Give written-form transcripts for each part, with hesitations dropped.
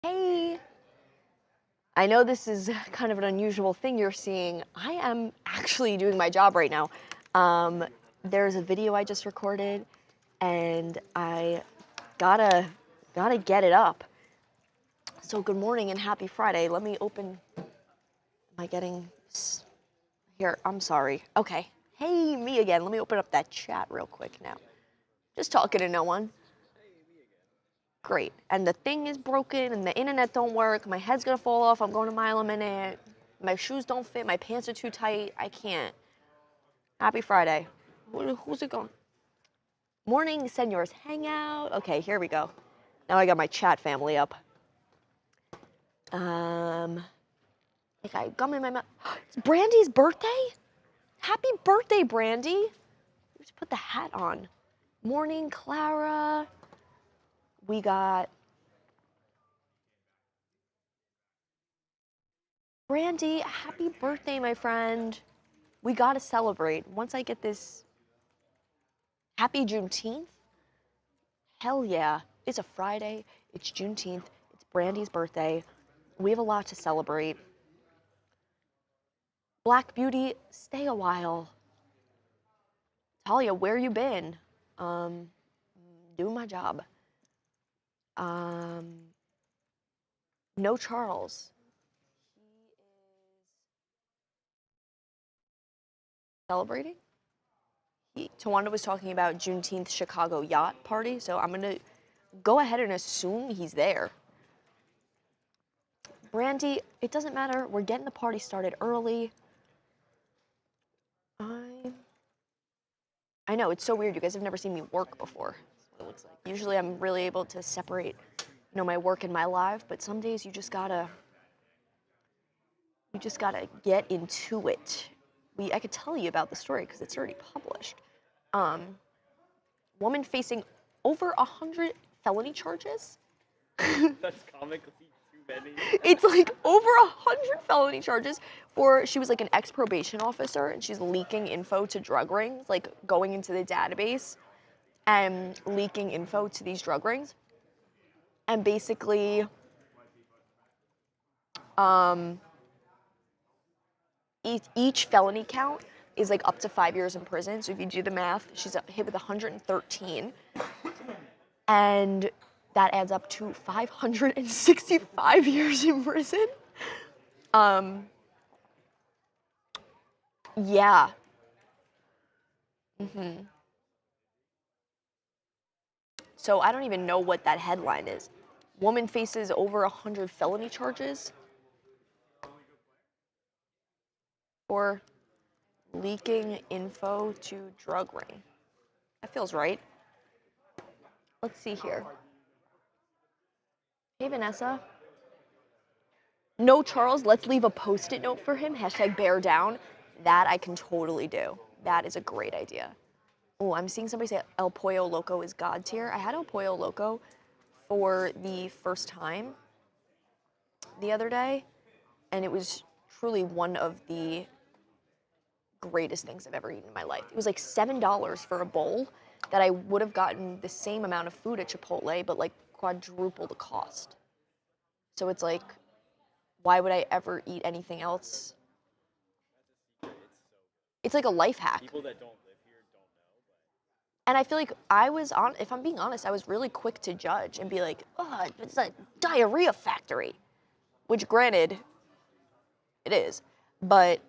Hey, I know this is kind of an unusual thing you're seeing. I am actually doing my job right now. Um, there's a video I just recorded, and I gotta get it up. So good morning and happy Friday. Let me open. Am I getting here? I'm sorry. Okay. Hey, me again. Let me open up that chat real quick now. Just talking to no one. Great. And the thing is broken and the internet don't work. My head's gonna fall off. I'm going a mile a minute. My shoes don't fit. My pants are too tight. I can't. Happy Friday. Who's it going? Morning, Senors Hangout. Okay, here we go. Now I got my chat family up. I got gum in my mouth. It's Brandy's birthday? Happy birthday, Brandy. Just put the hat on. Morning, Clara. We got Brandy, happy birthday, my friend. We gotta celebrate. Once I get this, happy Juneteenth? Hell yeah. It's a Friday, it's Juneteenth, it's Brandy's birthday. We have a lot to celebrate. Black Beauty, stay a while. Talia, where you been? Doing my job. No Charles. He is celebrating? Tawanda was talking about Juneteenth Chicago yacht party, so I'm gonna go ahead and assume he's there. Brandy, it doesn't matter. We're getting the party started early. I know, it's so weird. You guys have never seen me work before. That's what it looks like. Usually I'm really able to separate, my work and my life, but some days you just gotta get into it. I could tell you about the story because it's already published. Woman facing over 100 felony charges. That's comically too many. It's like over 100 felony charges she was like an ex-probation officer and she's leaking info to drug rings, like going into the database and leaking info to these drug rings. And basically, each felony count is like up to 5 years in prison. So if you do the math, she's hit with 113. And that adds up to 565 years in prison. Yeah. So I don't even know what that headline is. Woman faces over 100 felony charges for leaking info to drug ring. That feels right. Let's see here. Hey, Vanessa. No, Charles, let's leave a Post-it note for him. # bear down. That I can totally do. That is a great idea. Oh, I'm seeing somebody say El Pollo Loco is God tier. I had El Pollo Loco for the first time the other day, and it was truly one of the greatest things I've ever eaten in my life. It was like $7 for a bowl that I would have gotten the same amount of food at Chipotle, but like quadruple the cost. So it's like, why would I ever eat anything else? It's like a life hack. People that don't live here don't know. And I feel like if I'm being honest, I was really quick to judge and be like, oh, it's a diarrhea factory. Which granted, it is. But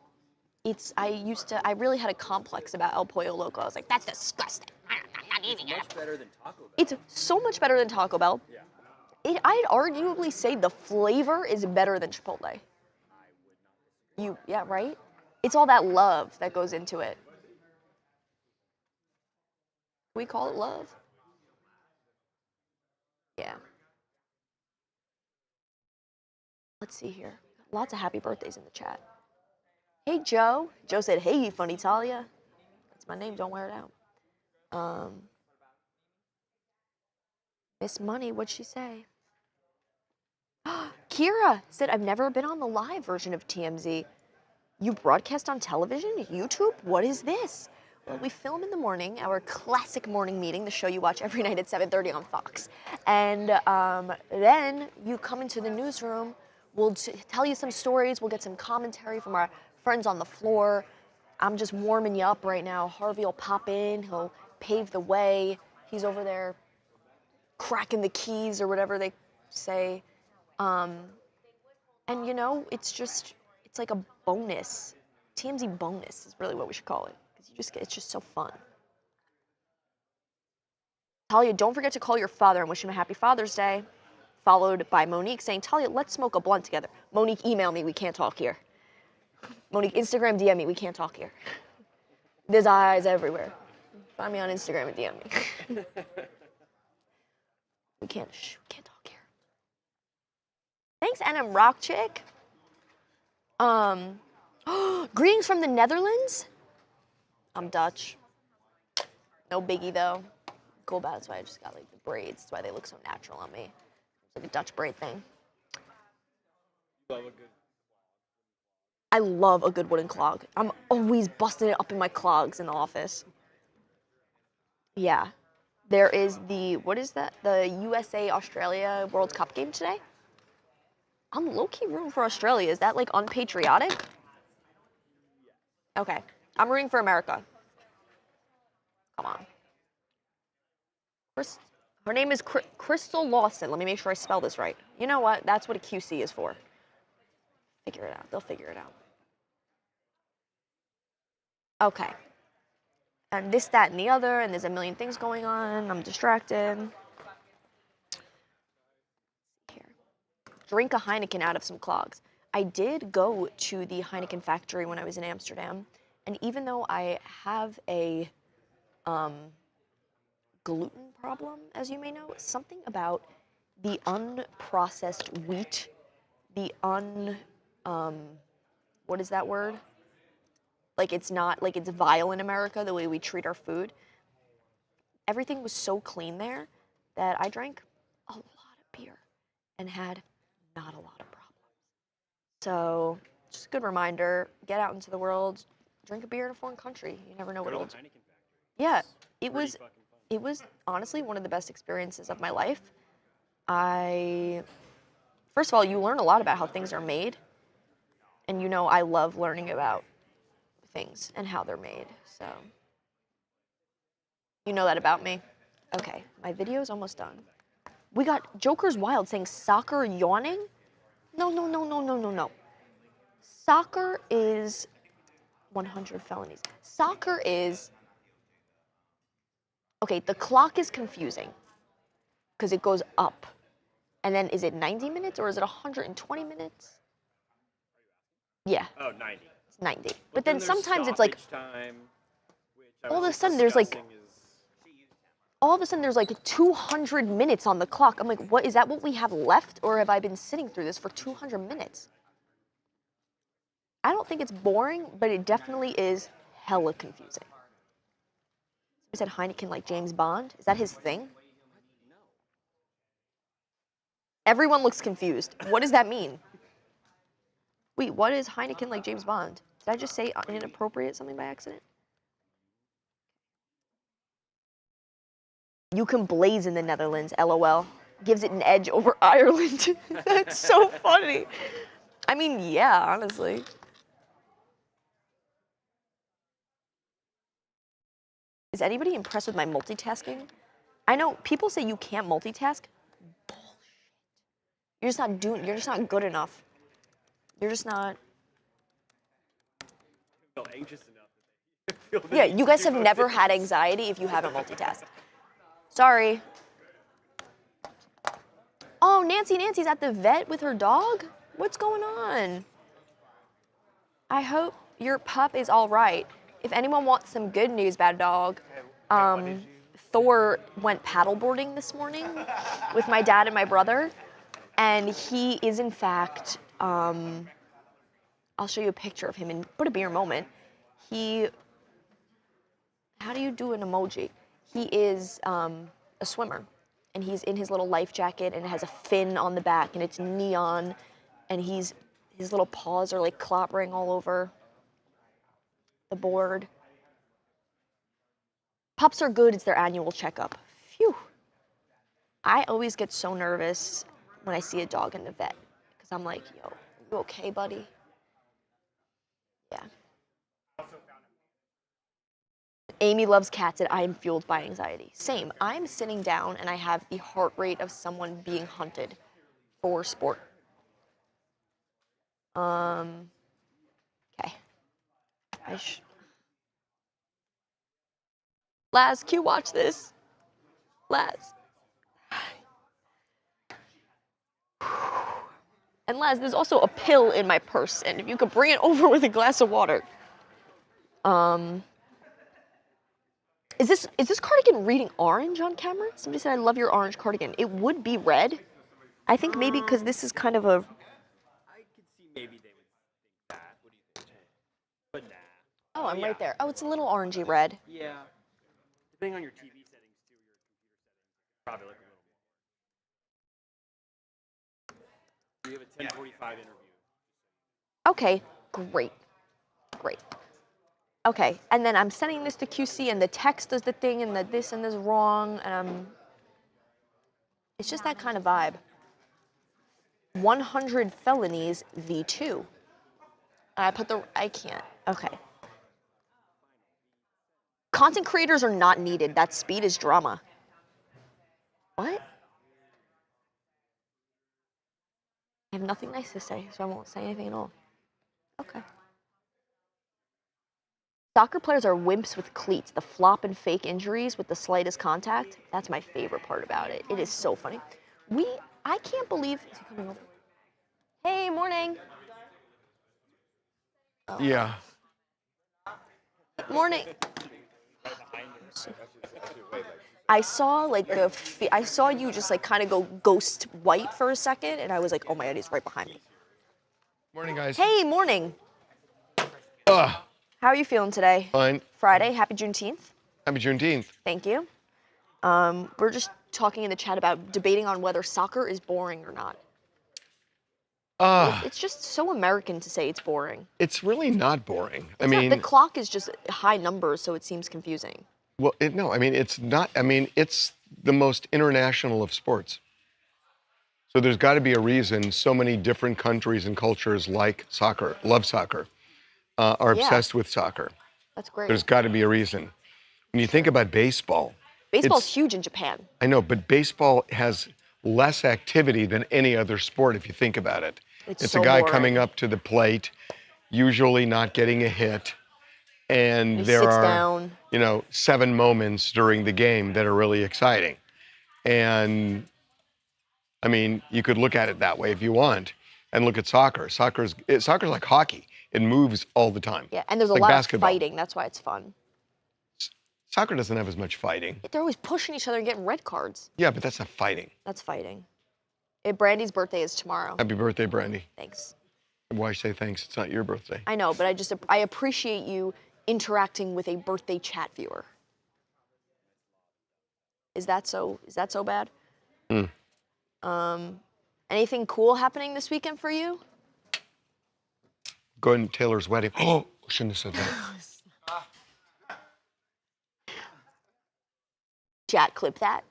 I really had a complex about El Pollo Loco. I was like, that's disgusting. I'm not eating it. It's much better than Taco Bell. It's so much better than Taco Bell. Yeah. I'd arguably say the flavor is better than Chipotle. I would not disagree. Yeah, right? It's all that love that goes into it. Can we call it love? Yeah. Let's see here. Lots of happy birthdays in the chat. Hey, Joe. Joe said, hey, funny Talia. That's my name. Don't wear it out. Miss Money, what'd she say? Kira said, I've never been on the live version of TMZ. You broadcast on television? YouTube? What is this? Well, we film in the morning, our classic morning meeting, the show you watch every night at 7:30 on Fox. And then you come into the newsroom. We'll tell you some stories. We'll get some commentary from our friends on the floor. I'm just warming you up right now. Harvey will pop in. He'll pave the way. He's over there cracking the keys or whatever they say. And you know, it's like a bonus. TMZ bonus is really what we should call it. Because it's just so fun. Talia, don't forget to call your father and wish him a happy Father's Day. Followed by Monique saying, Talia, let's smoke a blunt together. Monique, email me, we can't talk here. Monique, Instagram, DM me, we can't talk here. There's eyes everywhere. Find me on Instagram and DM me. we can't talk here. Thanks, NM Rock Chick. Greetings from the Netherlands. I'm Dutch. No biggie though. Cool about it. That's why I just got like the braids. That's why they look so natural on me. It's like a Dutch braid thing. I love a good wooden clog. I'm always busting it up in my clogs in the office. Yeah. There is what is that? The USA-Australia World Cup game today? I'm low-key rooting for Australia. Is that like unpatriotic? Okay. I'm rooting for America. Come on. Her name is Crystal Lawson. Let me make sure I spell this right. You know what? That's what a QC is for. Figure it out. They'll figure it out. Okay. And this, that, and the other, and there's a million things going on. I'm distracted. Here. Drink a Heineken out of some clogs. I did go to the Heineken factory when I was in Amsterdam, and even though I have a gluten problem, as you may know, something about the unprocessed wheat, what is that word? Like it's not, like it's vile in America, the way we treat our food. Everything was so clean there that I drank a lot of beer and had not a lot of problems. So, just a good reminder, get out into the world, drink a beer in a foreign country. You never know what it'll do. Yeah, it was honestly one of the best experiences of my life. First of all, you learn a lot about how things are made. And you know I love learning about things and how they're made, so. You know that about me. Okay, my video's almost done. We got Joker's Wild saying soccer yawning? No. Soccer is 100 felonies. Soccer is, okay, the clock is confusing because it goes up. And then is it 90 minutes or is it 120 minutes? Yeah. Oh, 90. It's 90. But then sometimes it's like, time, all of a sudden there's like 200 minutes on the clock. I'm like, what, is that what we have left? Or have I been sitting through this for 200 minutes? I don't think it's boring, but it definitely is hella confusing. You said Heineken like James Bond? Is that his thing? Everyone looks confused. What does that mean? Wait, what is Heineken like James Bond? Did I just say inappropriate something by accident? You can blaze in the Netherlands, LOL. Gives it an edge over Ireland. That's so funny. I mean, yeah, honestly. Is anybody impressed with my multitasking? I know people say you can't multitask. Bullshit. You're just not good enough. You're just not. Feel anxious enough. Yeah, you guys have never had anxiety if you haven't multitasked. Sorry. Oh, Nancy's at the vet with her dog? What's going on? I hope your pup is all right. If anyone wants some good news, bad dog, Thor went paddleboarding this morning with my dad and my brother, and he is in fact, I'll show you a picture of him in but a beer moment. How do you do an emoji? He is a swimmer, and he's in his little life jacket, and it has a fin on the back, and it's neon, and his little paws are like clobbering all over the board. Pups are good. It's their annual checkup. Phew. I always get so nervous when I see a dog in the vet because I'm like, yo, you okay, buddy? Yeah. Amy loves cats and I am fueled by anxiety. Same. I'm sitting down and I have the heart rate of someone being hunted for sport. Okay. Laz, can you watch this? Laz. And Laz, there's also a pill in my purse, and if you could bring it over with a glass of water. Is this cardigan reading orange on camera? Somebody said, I love your orange cardigan. It would be red. I think maybe because this is kind of a... I could see maybe they would think that. What do you think? But nah. Oh, I'm right there. Oh, it's a little orangey red. Yeah. Depending on your TV settings too, your computer settings, probably look a little more. We have a 10:45 interview. Okay, great. Great. Okay, and then I'm sending this to QC, and the text does the thing, and the this and this wrong, and it's just that kind of vibe. 100 felonies, V2. I can't. Okay. Content creators are not needed. That speed is drama. What? I have nothing nice to say, so I won't say anything at all. Okay. Soccer players are wimps with cleats. The flop and fake injuries with the slightest contact. That's my favorite part about it. It is so funny. I can't believe, is he coming over? Hey, morning. Oh. Yeah. Morning. I saw like I saw you just like kind of go ghost white for a second, and I was like, oh my God, he's right behind me. Morning, guys. Hey, morning. How are you feeling today? Fine. Friday, happy Juneteenth. Happy Juneteenth. Thank you. We're just talking in the chat about debating on whether soccer is boring or not. It's just so American to say it's boring. It's really not boring. The clock is just high numbers, so it seems confusing. Well, no, it's not. It's the most international of sports. So there's got to be a reason so many different countries and cultures like soccer, love soccer, are obsessed with soccer. That's great. There's got to be a reason. When you think about baseball. Baseball's huge in Japan. I know, but baseball has less activity than any other sport if you think about it. It's so a guy boring. coming up to the plate, usually not getting a hit, and He there sits are, down. 7 moments during the game that are really exciting. And you could look at it that way if you want, and look at soccer. Soccer's like hockey. It moves all the time. Yeah, and there's a like lot basketball. of fighting. That's why it's fun. Soccer doesn't have as much fighting. They're always pushing each other and getting red cards. Yeah, but that's not fighting. That's fighting. Brandy's birthday is tomorrow. Happy birthday, Brandy. Thanks. Why say thanks? It's not your birthday. I know, but I appreciate you interacting with a birthday chat viewer. Is that so bad? Anything cool happening this weekend for you? Going to Taylor's wedding. Oh, shouldn't have said that. Chat, clip that.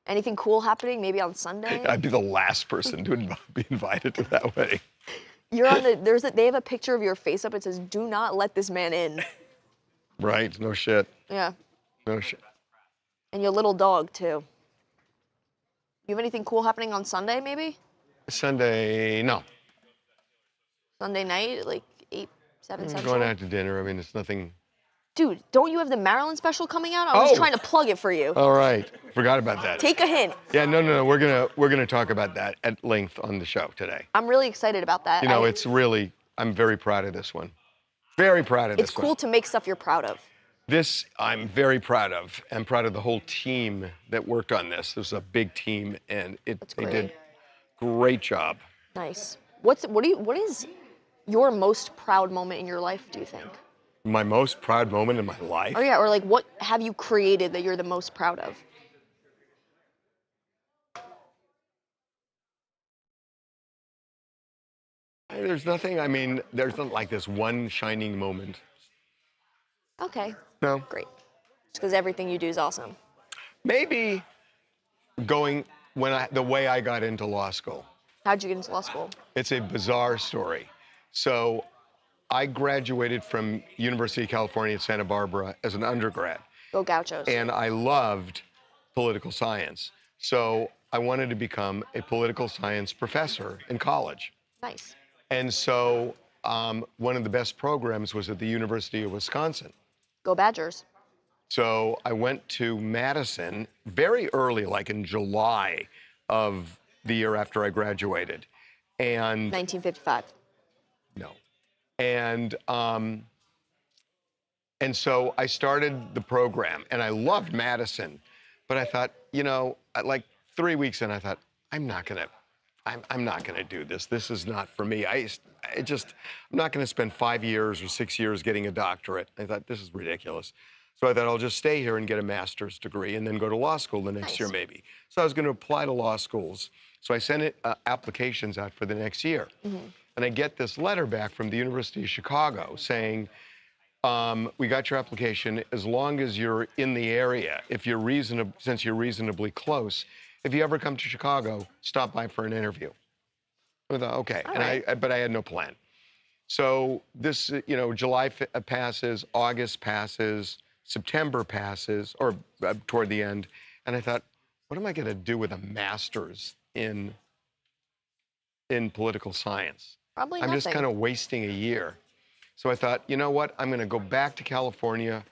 Anything cool happening maybe on Sunday? I'd be the last person to be invited to that wedding. You're on they have a picture of your face up. It says, "Do not let this man in." Right? No shit. Yeah. No shit. And your little dog too. You have anything cool happening on Sunday maybe? Sunday, no. Sunday night, like 8, 7 Central? Going out to dinner. It's nothing. Dude, don't you have the Maryland special coming out? I was trying to plug it for you. All right. Forgot about that. Take a hint. Yeah, no. We're gonna talk about that at length on the show today. I'm really excited about that. I'm very proud of this one. Very proud of this one. It's cool to make stuff you're proud of. This I'm very proud of. I'm proud of the whole team that worked on this. This was a big team, and they did great job. Nice. What is your most proud moment in your life, do you think? My most proud moment in my life? Oh yeah, or like what have you created that you're the most proud of? There's nothing, there's not like this one shining moment. Okay. No. Great. Because everything you do is awesome. Maybe going the way I got into law school. How'd you get into law school? It's a bizarre story. So I graduated from University of California at Santa Barbara as an undergrad, Go Gauchos. and I loved political science. So I wanted to become a political science professor in college. Nice. And so one of the best programs was at the University of Wisconsin. Go Badgers. So I went to Madison very early, like in July of the year after I graduated. And 1955. no. And so I started the program, and I loved Madison, but I thought, like 3 weeks in, I thought, I'm not gonna do this. This is not for me. I'm not gonna spend 5 years or 6 years getting a doctorate. I thought, this is ridiculous. So I thought, I'll just stay here and get a master's degree and then go to law school the next year maybe. So I was gonna apply to law schools. So I sent applications out for the next year. And I get this letter back from the University of Chicago saying, we got your application. As long as you're in the area, since you're reasonably close, if you ever come to Chicago, stop by for an interview. I thought, okay, but I had no plan. So this, July passes, August passes, September passes, or toward the end, and I thought, what am I going to do with a master's in political science? Probably I'm nothing. just kind of wasting a year. So I thought, you know what? I'm going to go back to California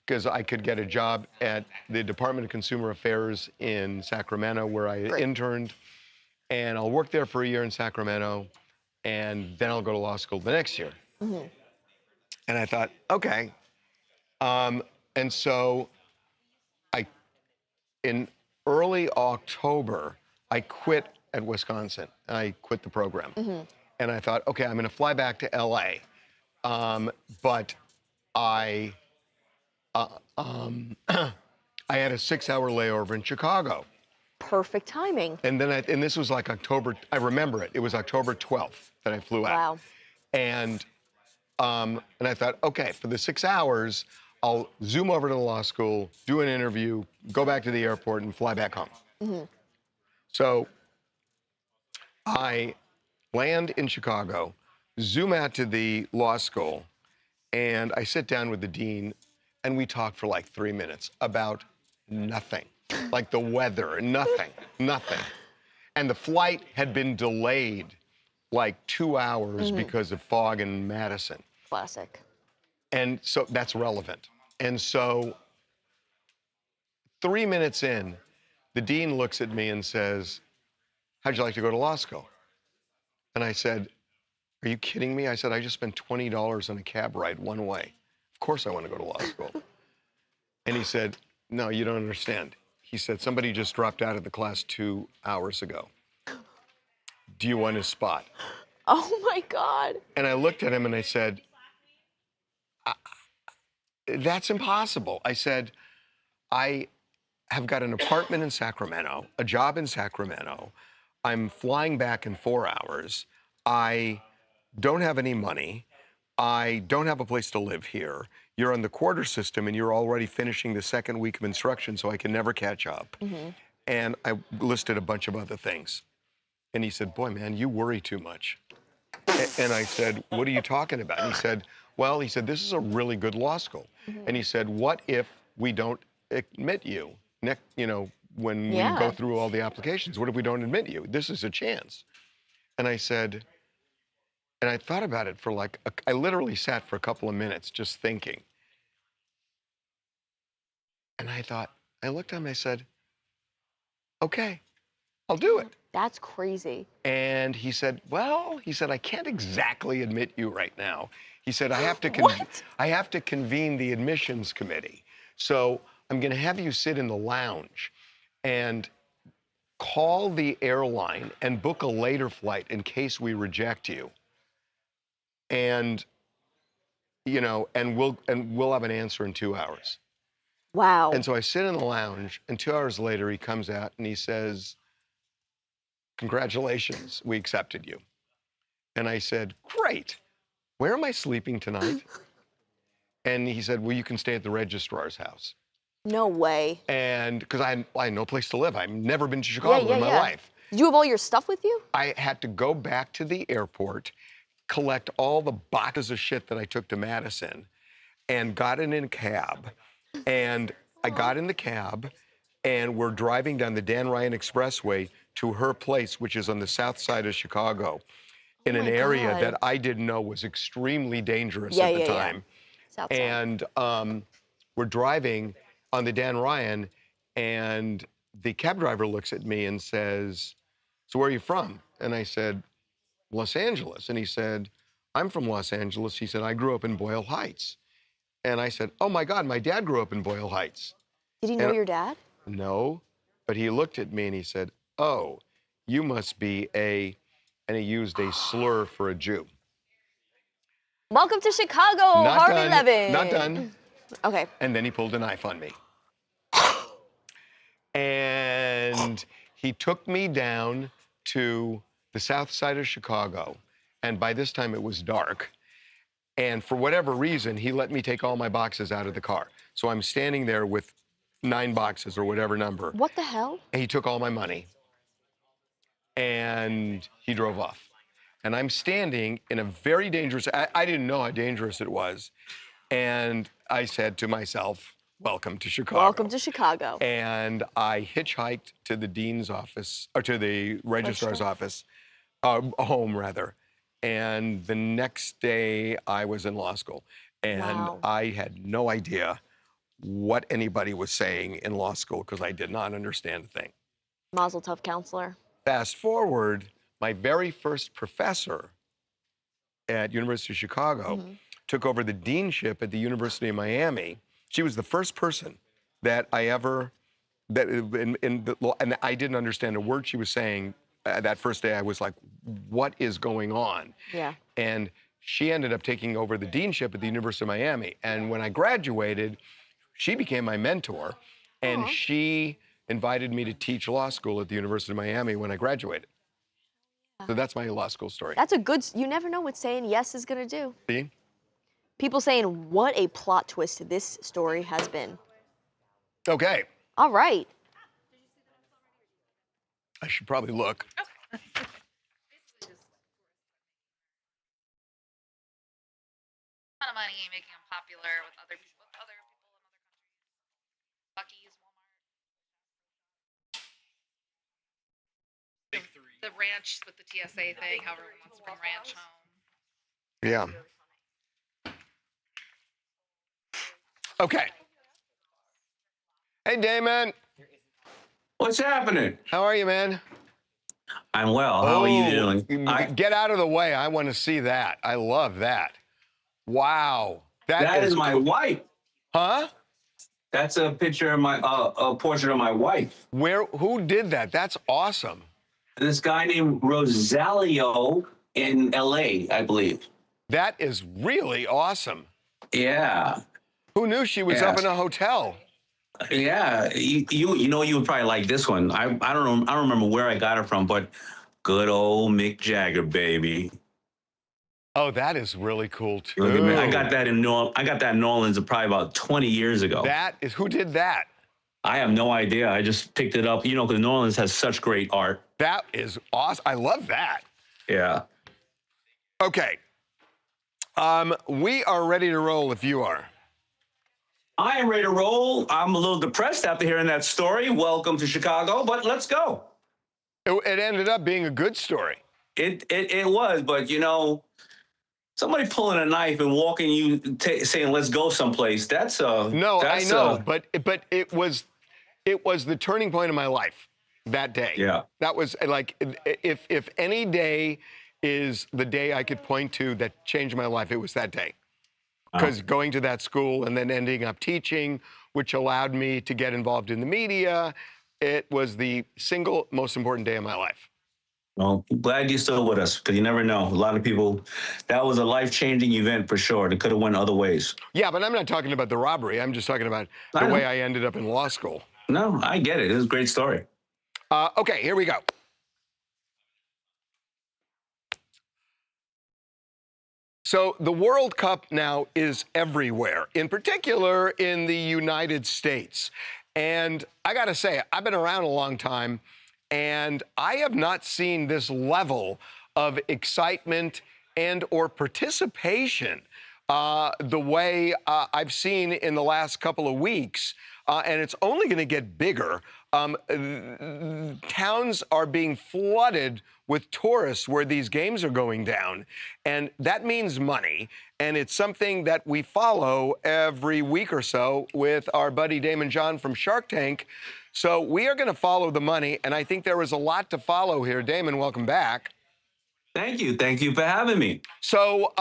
because I could get a job at the Department of Consumer Affairs in Sacramento where I interned. And I'll work there for a year in Sacramento, and then I'll go to law school the next year. And I thought, okay. And so in early October, I quit at Wisconsin. I quit the program. And I thought, okay, I'm going to fly back to LA. But I had a 6-hour layover in Chicago. Perfect timing. And then and this was like October, I remember it. It was October 12th that I flew out. Wow. And I thought, okay, for the 6 hours, I'll zoom over to the law school, do an interview, go back to the airport, and fly back home. So I land in Chicago, zoom out to the law school, and I sit down with the dean, and we talk for like 3 minutes about nothing. Like the weather, nothing. And the flight had been delayed like 2 hours because of fog in Madison. Classic. And so that's relevant. And so 3 minutes in, the dean looks at me and says, how'd you like to go to law school? And I said, are you kidding me? I said, I just spent $20 on a cab ride one way. Of course I want to go to law school. And he said, no, you don't understand. He said, somebody just dropped out of the class 2 hours ago. Do you want his spot? Oh my God. And I looked at him and I said, that's impossible. I said, I have got an apartment in Sacramento, a job in Sacramento. I'm flying back in 4 hours. I don't have any money. I don't have a place to live here. You're on the quarter system and you're already finishing the second week of instruction, so I can never catch up. And I listed a bunch of other things. And he said, boy, man, you worry too much. And I said, what are you talking about? And he said, well, this is a really good law school. And he said, what if we don't admit you, when we go through all the applications? What if we don't admit you? This is a chance. And I said, and I thought about it for I literally sat for a couple of minutes just thinking. And I looked at him and I said, okay, I'll do it. That's crazy. And he said, I can't exactly admit you right now. He said, I have to convene the admissions committee. So I'm going to have you sit in the lounge and call the airline and book a later flight in case we reject you. And we'll have an answer in 2 hours. Wow. And so I sit in the lounge, and 2 hours later he comes out and he says, congratulations, we accepted you. And I said, great. Where am I sleeping tonight? And he said, well, you can stay at the registrar's house. No way. And because I had no place to live. I've never been to Chicago in my life. Did you have all your stuff with you? I had to go back to the airport, collect all the boxes of shit that I took to Madison, and got in a cab. And I got in the cab, and we're driving down the Dan Ryan Expressway to her place, which is on the south side of Chicago, in an area God. that I didn't know was extremely dangerous at the time. South side. And we're driving on the Dan Ryan, and the cab driver looks at me and says, "So where are you from?" And I said, "Los Angeles." And he said, "I'm from Los Angeles." He said, "I grew up in Boyle Heights." And I said, "Oh my God, my dad grew up in Boyle Heights." Did he know your dad? No, but he looked at me and he said, "Oh, you must be a," and he used a slur for a Jew. Welcome to Chicago, Not Harvey done, Levin. not done. Okay. And then he pulled a knife on me. And he took me down to the south side of Chicago. And by this time it was dark. And for whatever reason, he let me take all my boxes out of the car. So I'm standing there with 9 boxes or whatever number. What the hell? And he took all my money. And he drove off. And I'm standing in a very dangerous, I didn't know how dangerous it was. And I said to myself, welcome to Chicago. Welcome to Chicago. And I hitchhiked to the dean's office, or to the registrar's office, home rather. And the next day I was in law school. And I had no idea what anybody was saying in law school because I did not understand a thing. Mazel tov, counselor. Fast forward, my very first professor at University of Chicago took over the deanship at the University of Miami. She was the first person that I ever, and I didn't understand a word she was saying. That first day I was like, what is going on? Yeah. And she ended up taking over the deanship at the University of Miami. And when I graduated, she became my mentor, and she invited me to teach law school at the University of Miami when I graduated. So that's my law school story. That's a good, you never know what saying yes is gonna do. See? People saying what a plot twist this story has been. Okay. All right. I should probably look. What kind of money making him popular with other people in other countries? Buc-ee's, Walmart. Big three. The ranch with the TSA thing, how everyone wants to bring ranch home. Yeah. Okay. Hey, Damon. What's happening? How are you, man? I'm well. How are you doing? Get out of the way. I want to see that. I love that. Wow. That is my wife. Huh? That's a picture of my, a portrait of my wife. Who did that? That's awesome. This guy named Rosalio in LA, I believe. That is really awesome. Yeah. Who knew she was up in a hotel? Yeah. You know, you would probably like this one. I don't remember where I got it from, but good old Mick Jagger, baby. Oh, that is really cool too. Look at me. I got that in New Orleans probably about 20 years ago. Who did that? I have no idea. I just picked it up, you know, because New Orleans has such great art. That is awesome. I love that. Yeah. Okay. We are ready to roll if you are. I am ready to roll. I'm a little depressed after hearing that story. Welcome to Chicago, but let's go. It ended up being a good story. It was, but you know, somebody pulling a knife and walking you, saying "Let's go someplace." That's no, I know, but it was the turning point of my life that day. Yeah, that was like if any day is the day I could point to that changed my life, it was that day. Because going to that school and then ending up teaching, which allowed me to get involved in the media, it was the single most important day of my life. Well, I'm glad you're still with us, because you never know. A lot of people, that was a life-changing event for sure. It could have went other ways. Yeah, but I'm not talking about the robbery. I'm just talking about the way I ended up in law school. No, I get it. It was a great story. Okay, here we go. So the World Cup now is everywhere, in particular in the United States. And I got to say, I've been around a long time, and I have not seen this level of excitement and or participation the way I've seen in the last couple of weeks. And it's only going to get bigger. Towns are being flooded with tourists where these games are going down. And that means money. And it's something that we follow every week or so with our buddy Damon John from Shark Tank. So we are going to follow the money. And I think there is a lot to follow here. Damon, welcome back. Thank you. Thank you for having me. So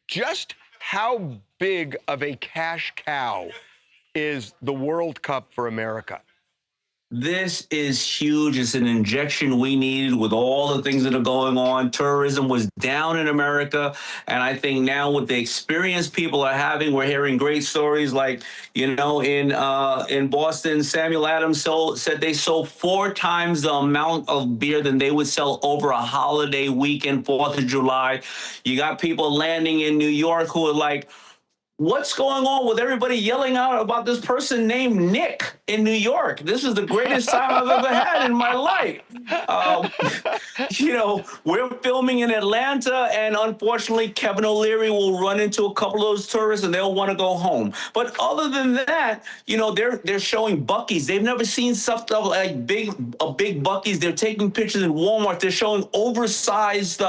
just how big of a cash cow is the World Cup for America? This is huge. It's an injection we needed with all the things that are going on. Tourism was down in America. And I think now with the experience people are having, we're hearing great stories like, in Boston, Samuel Adams said they sold 4 times the amount of beer than they would sell over a holiday weekend, 4th of July. You got people landing in New York who are like, what's going on with everybody yelling out about this person named Nick in New York? This is the greatest time I've ever had in my life. We're filming in Atlanta, and unfortunately, Kevin O'Leary will run into a couple of those tourists, and they'll want to go home. But other than that, they're showing Buc-ee's. They've never seen stuff like big Buc-ee's. They're taking pictures in Walmart. They're showing oversized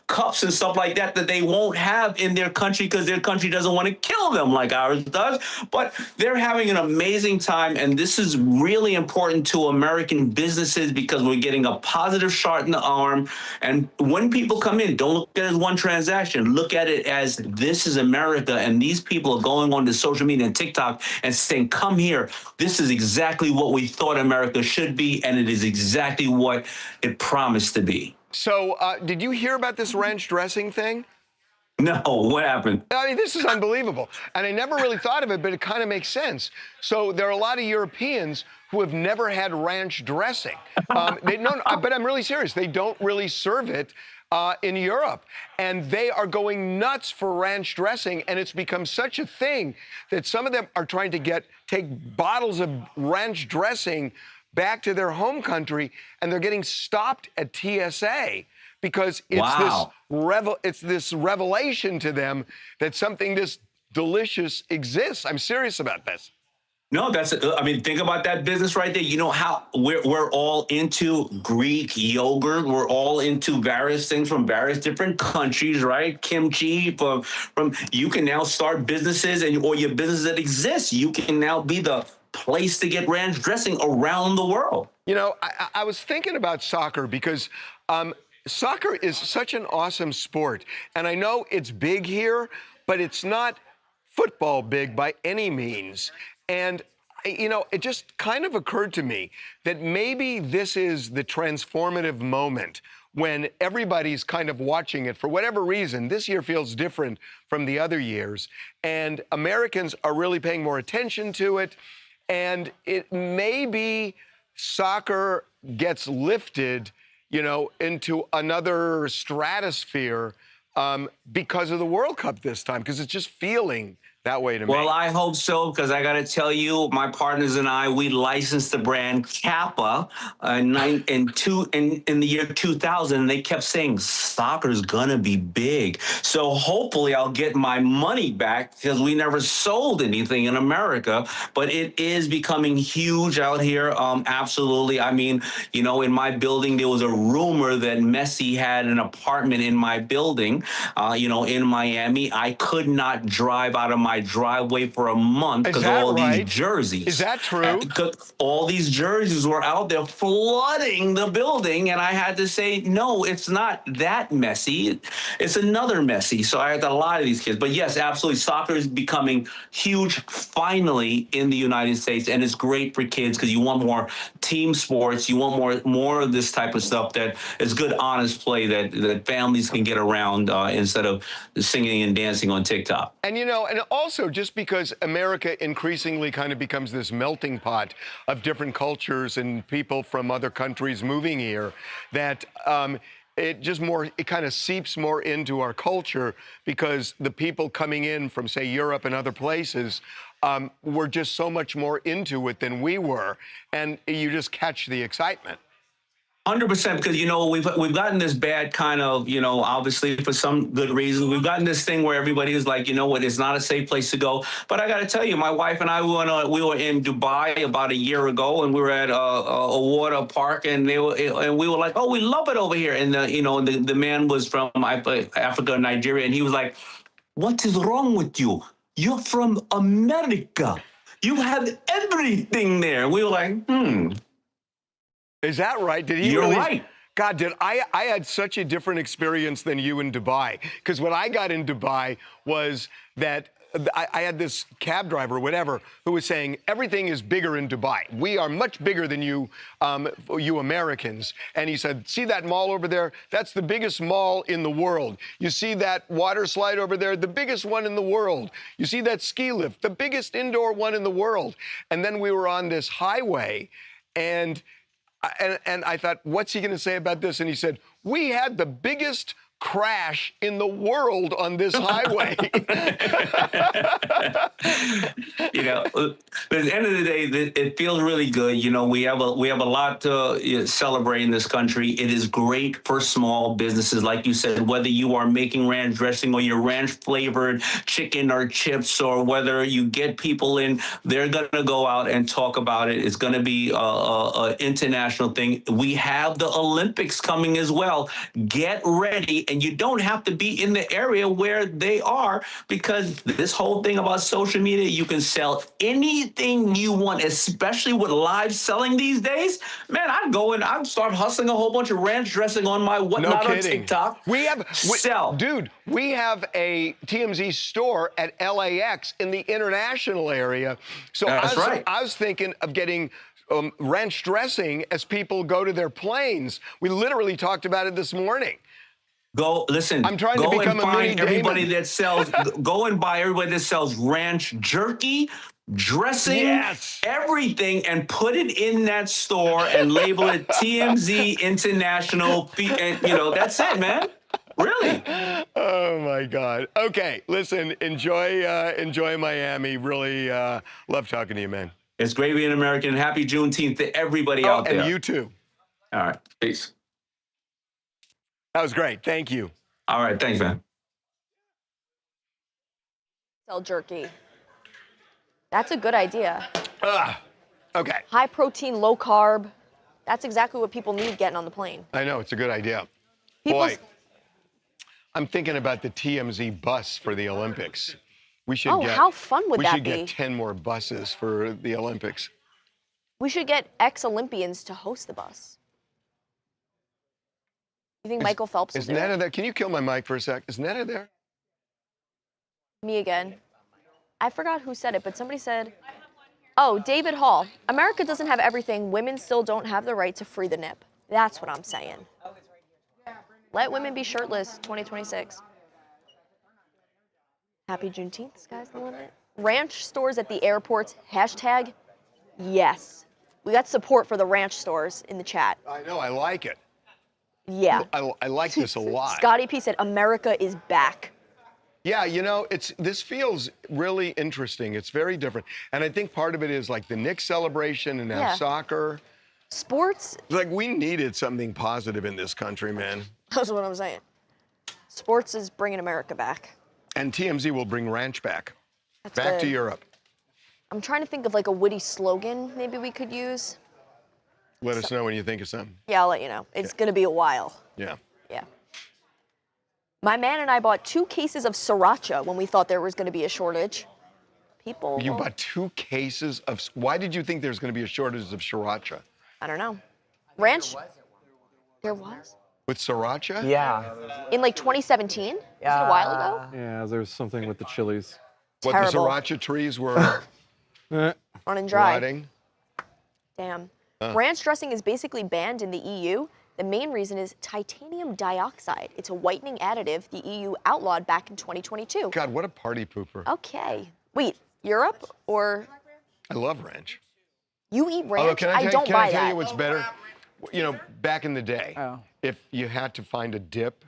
cups and stuff like that they won't have in their country because their country doesn't want to kill them like ours does. But they're having an amazing time, and this is really important to American businesses because we're getting a positive shot in the arm. And when people come in, don't look at it as one transaction. Look at it as this is America, and these people are going on to social media and TikTok and saying, come here. This is exactly what we thought America should be, and it is exactly what it promised to be. So did you hear about this ranch dressing thing? No, what happened? I mean, this is unbelievable. And I never really thought of it, but it kind of makes sense. So there are a lot of Europeans who have never had ranch dressing. But I'm really serious. They don't really serve it in Europe. And they are going nuts for ranch dressing. And it's become such a thing that some of them are trying to take bottles of ranch dressing back to their home country, and they're getting stopped at TSA. Because it's this revelation to them that something this delicious exists. I'm serious about this. No, think about that business right there. You know how we're all into Greek yogurt. We're all into various things from various different countries, right? Kimchi from you can now start businesses or your business that exists. You can now be the place to get ranch dressing around the world. I was thinking about soccer because soccer is such an awesome sport. And I know it's big here, but it's not football big by any means. And, it just kind of occurred to me that maybe this is the transformative moment when everybody's kind of watching it for whatever reason. This year feels different from the other years. And Americans are really paying more attention to it. And it maybe soccer gets lifted into another stratosphere because of the World Cup this time, because it's just feeling that way to me. Well, I hope so, because I got to tell you, my partners and I, we licensed the brand Kappa in the year 2000. And they kept saying soccer's going to be big. So hopefully I'll get my money back because we never sold anything in America. But it is becoming huge out here. Absolutely. I mean, in my building, there was a rumor that Messi had an apartment in my building, in Miami. I could not drive out of my driveway for a month because of all these jerseys. Is that true? All these jerseys were out there flooding the building, and I had to say, no, it's not that messy. It's another Messi. So I had a lot of these kids. But yes, absolutely, soccer is becoming huge finally in the United States, and it's great for kids because you want more team sports. You want more of this type of stuff that is good, honest play that families can get around instead of singing and dancing on TikTok. And, and also just because America increasingly kind of becomes this melting pot of different cultures and people from other countries moving here, that it kind of seeps more into our culture because the people coming in from, say, Europe and other places were just so much more into it than we were, and you just catch the excitement. 100%, because we've gotten this bad kind of, obviously for some good reasons, we've gotten this thing where everybody is like, you know what, it's not a safe place to go. But I got to tell you, my wife and I we were in Dubai about a year ago, and we were at a water park, and we were like, oh, we love it over here. And the man was from Africa, Nigeria, and he was like, what is wrong with you? You're from America. You have everything there. We were like, Is that right? Did he You're really? right. God, I had such a different experience than you in Dubai. Because what I got in Dubai was that I had this cab driver, whatever, who was saying everything is bigger in Dubai. We are much bigger than you Americans. And he said, see that mall over there? That's the biggest mall in the world. You see that water slide over there? The biggest one in the world. You see that ski lift? The biggest indoor one in the world. And then we were on this highway, and I thought, what's he going to say about this? And he said, we had the biggest crash in the world on this highway. At the end of the day, it feels really good. We have a lot to celebrate in this country. It is great for small businesses, like you said, whether you are making ranch dressing or your ranch flavored chicken or chips, or whether you get people in, they're going to go out and talk about it. It's going to be an international thing. We have the Olympics coming as well. Get ready. And you don't have to be in the area where they are, because this whole thing about social media, you can sell anything you want, especially with live selling these days. Man, I'd go and I'd start hustling a whole bunch of ranch dressing on my whatnot on TikTok. We have a TMZ store at LAX in the international area. So I was thinking of getting ranch dressing as people go to their planes. We literally talked about it this morning. I'm trying to become a mini everybody that sells. Go and buy everybody that sells ranch jerky, dressing, everything, and put it in that store and label it TMZ International. And that's it, man. Really? Oh my God. Okay, listen. Enjoy Miami. Really love talking to you, man. It's great being American. Happy Juneteenth to everybody out there. And you too. All right. Peace. That was great. Thank you. All right. Thanks, man. Sell jerky. That's a good idea. Okay. High protein, low carb. That's exactly what people need getting on the plane. I know. It's a good idea. Boy, I'm thinking about the TMZ bus for the Olympics. We should how fun would that be? We should get 10 more buses for the Olympics. We should get ex-Olympians to host the bus. You think Michael Phelps is Netta there? Can you kill my mic for a sec? Is Netta there? Me again. I forgot who said it, but somebody said, oh, David Hall. America doesn't have everything. Women still don't have the right to free the nip. That's what I'm saying. Let women be shirtless, 2026. Happy Juneteenth, sky's the limit. Ranch stores at the airports, hashtag yes. We got support for the ranch stores in the chat. I know, I like it. Yeah. I like this a lot. Scotty P said, America is back. Yeah, this feels really interesting. It's very different. And I think part of it is like the Knicks celebration and now soccer. Sports. Like we needed something positive in this country, man. That's what I'm saying. Sports is bringing America back. And TMZ will bring ranch back. That's back good. to Europe. I'm trying to think of like a witty slogan maybe we could use. Let us know when you think of something. Yeah, I'll let you know. It's going to be a while. Yeah. Yeah. My man and I bought 2 cases of sriracha when we thought there was going to be a shortage. People. You bought 2 cases of. Why did you think there's going to be a shortage of sriracha? I don't know. Ranch. There was? With sriracha? Yeah. In like 2017? Was it a while ago? Yeah, there's something with the chilies. What, the sriracha trees were running dry. rotting? Damn. Ranch dressing is basically banned in the EU. The main reason is titanium dioxide. It's a whitening additive the EU outlawed back in 2022. God, what a party pooper. Okay. Wait, Europe or? I love ranch. You eat ranch? Can I don't buy tell that. you what's better? You know, back in the day, Oh. if you had to find a dip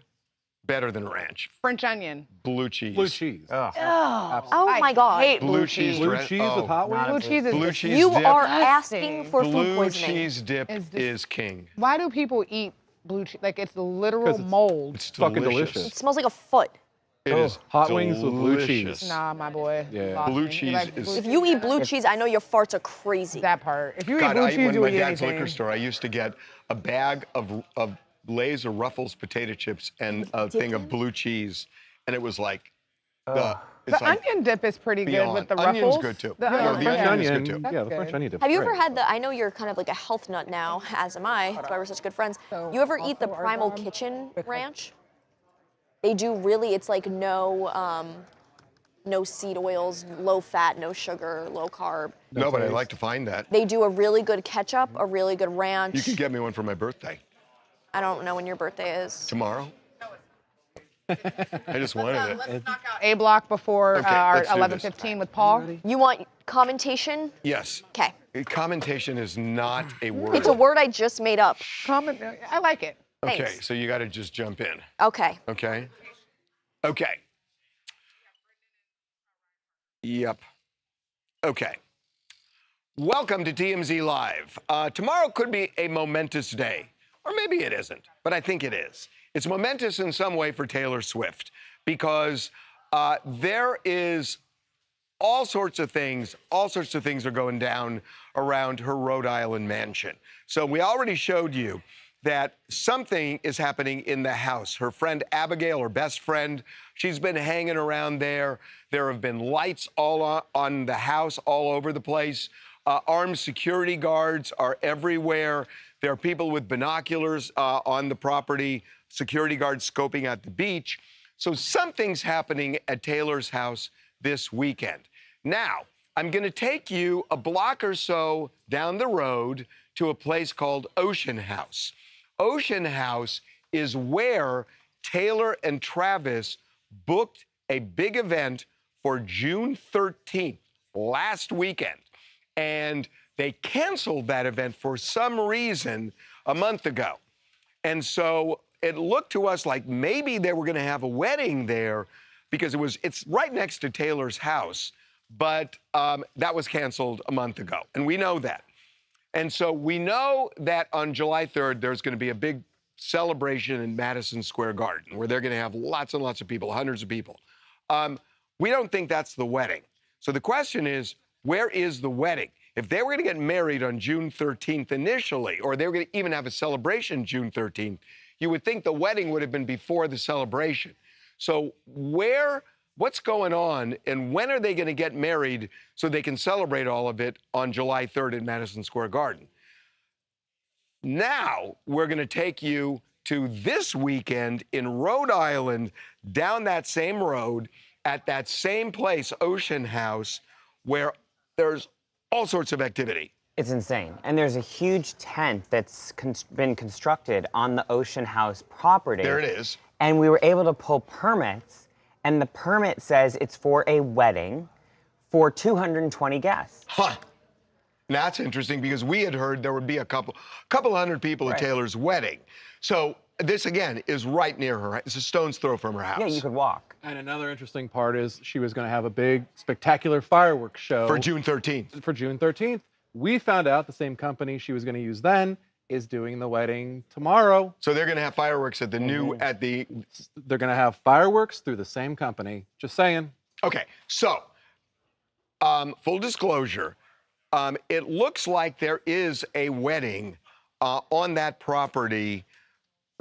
better than ranch, French onion. blue cheese. Blue cheese. Oh, Oh my God. hate Blue blue cheese cheese. Blue Dra- cheese oh. with hot wings. Blue cheese is Blue dis- cheese You dip. are Disgusting. asking for food Blue poisoning. cheese dip Is dis- is king. Why do people eat blue cheese? Like it's the literal 'Cause it's- mold. It's Fucking delicious. delicious. It smells like a foot. It Oh, is hot wings with blue delicious. cheese. Nah, my boy. Yeah. Lost Blue me. You cheese like is- blue If cheese you eat better? blue cheese, I know your farts are crazy. That part. If you God, eat blue cheese, when you my would eat dad's anything. liquor store, I used to get a bag of Lay's or Ruffles potato chips and a thing of blue cheese, and it was like it's The like onion dip is pretty good beyond. with the Onion's ruffles. good too. The Yeah, onion, the French onion is onion. good too. That's Yeah, the French good. onion dip. Have you ever had the, I know you're kind of like a health nut now, as am I, that's why we're such good friends. So, You ever eat the also our Primal dog, Kitchen because- ranch? They do really, it's like no seed oils, low fat, no sugar, low carb. No, but I'd taste. like to find that. They do a really good ketchup, a really good ranch. You can get me one for my birthday I don't know when your birthday is. tomorrow. I just wanted it. A block before Okay, our let's do this. 11:15 with Paul. You want commentation? Yes. Okay. Commentation is not a word. It's a word I just made up. Comment. I like it. Okay, Thanks. so you got to just jump in. Okay. Okay. Okay. Yep. Okay. Welcome to TMZ Live. Tomorrow could be a momentous day, or maybe it isn't, but I think it is. It's momentous in some way for Taylor Swift because there is all sorts of things are going down around her Rhode Island mansion. So we already showed you that something is happening in the house. Her friend Abigail, her best friend, she's been hanging around there. There have been lights all on the house, all over the place. Armed security guards are everywhere. There are people with binoculars on the property, security guards scoping out the beach. So something's happening at Taylor's house this weekend. Now, I'm going to take you a block or so down the road to a place called Ocean House. Ocean House is where Taylor and Travis booked a big event for June 13th, last weekend. And they canceled that event for some reason a month ago. And so it looked to us like maybe they were going to have a wedding there because it's right next to Taylor's house. But that was canceled a month ago. And we know that. And so we know that on July 3rd, there's going to be a big celebration in Madison Square Garden where they're going to have lots and lots of people, hundreds of people. We don't think that's the wedding. So the question is, where is the wedding? If they were going to get married on June 13th initially, or they were going to even have a celebration June 13th, you would think the wedding would have been before the celebration. So what's going on, and when are they going to get married so they can celebrate all of it on July 3rd in Madison Square Garden? Now we're going to take you to this weekend in Rhode Island, down that same road, at that same place, Ocean House, where there's all sorts of activity. It's insane. And there's a huge tent that's been constructed on the Ocean House property. There it is. And we were able to pull permits, and the permit says it's for a wedding for 220 guests. Huh. Now, that's interesting because we had heard there would be a couple hundred people at Right. Taylor's wedding. So this, again, is right near her. It's a stone's throw from her house. Yeah, you could walk. And another interesting part is she was going to have a big, spectacular fireworks show. For June 13th. For June 13th. We found out the same company she was going to use then is doing the wedding tomorrow. So they're going to have fireworks at the They're going to have fireworks through the same company. Just saying. Okay, so full disclosure, it looks like there is a wedding on that property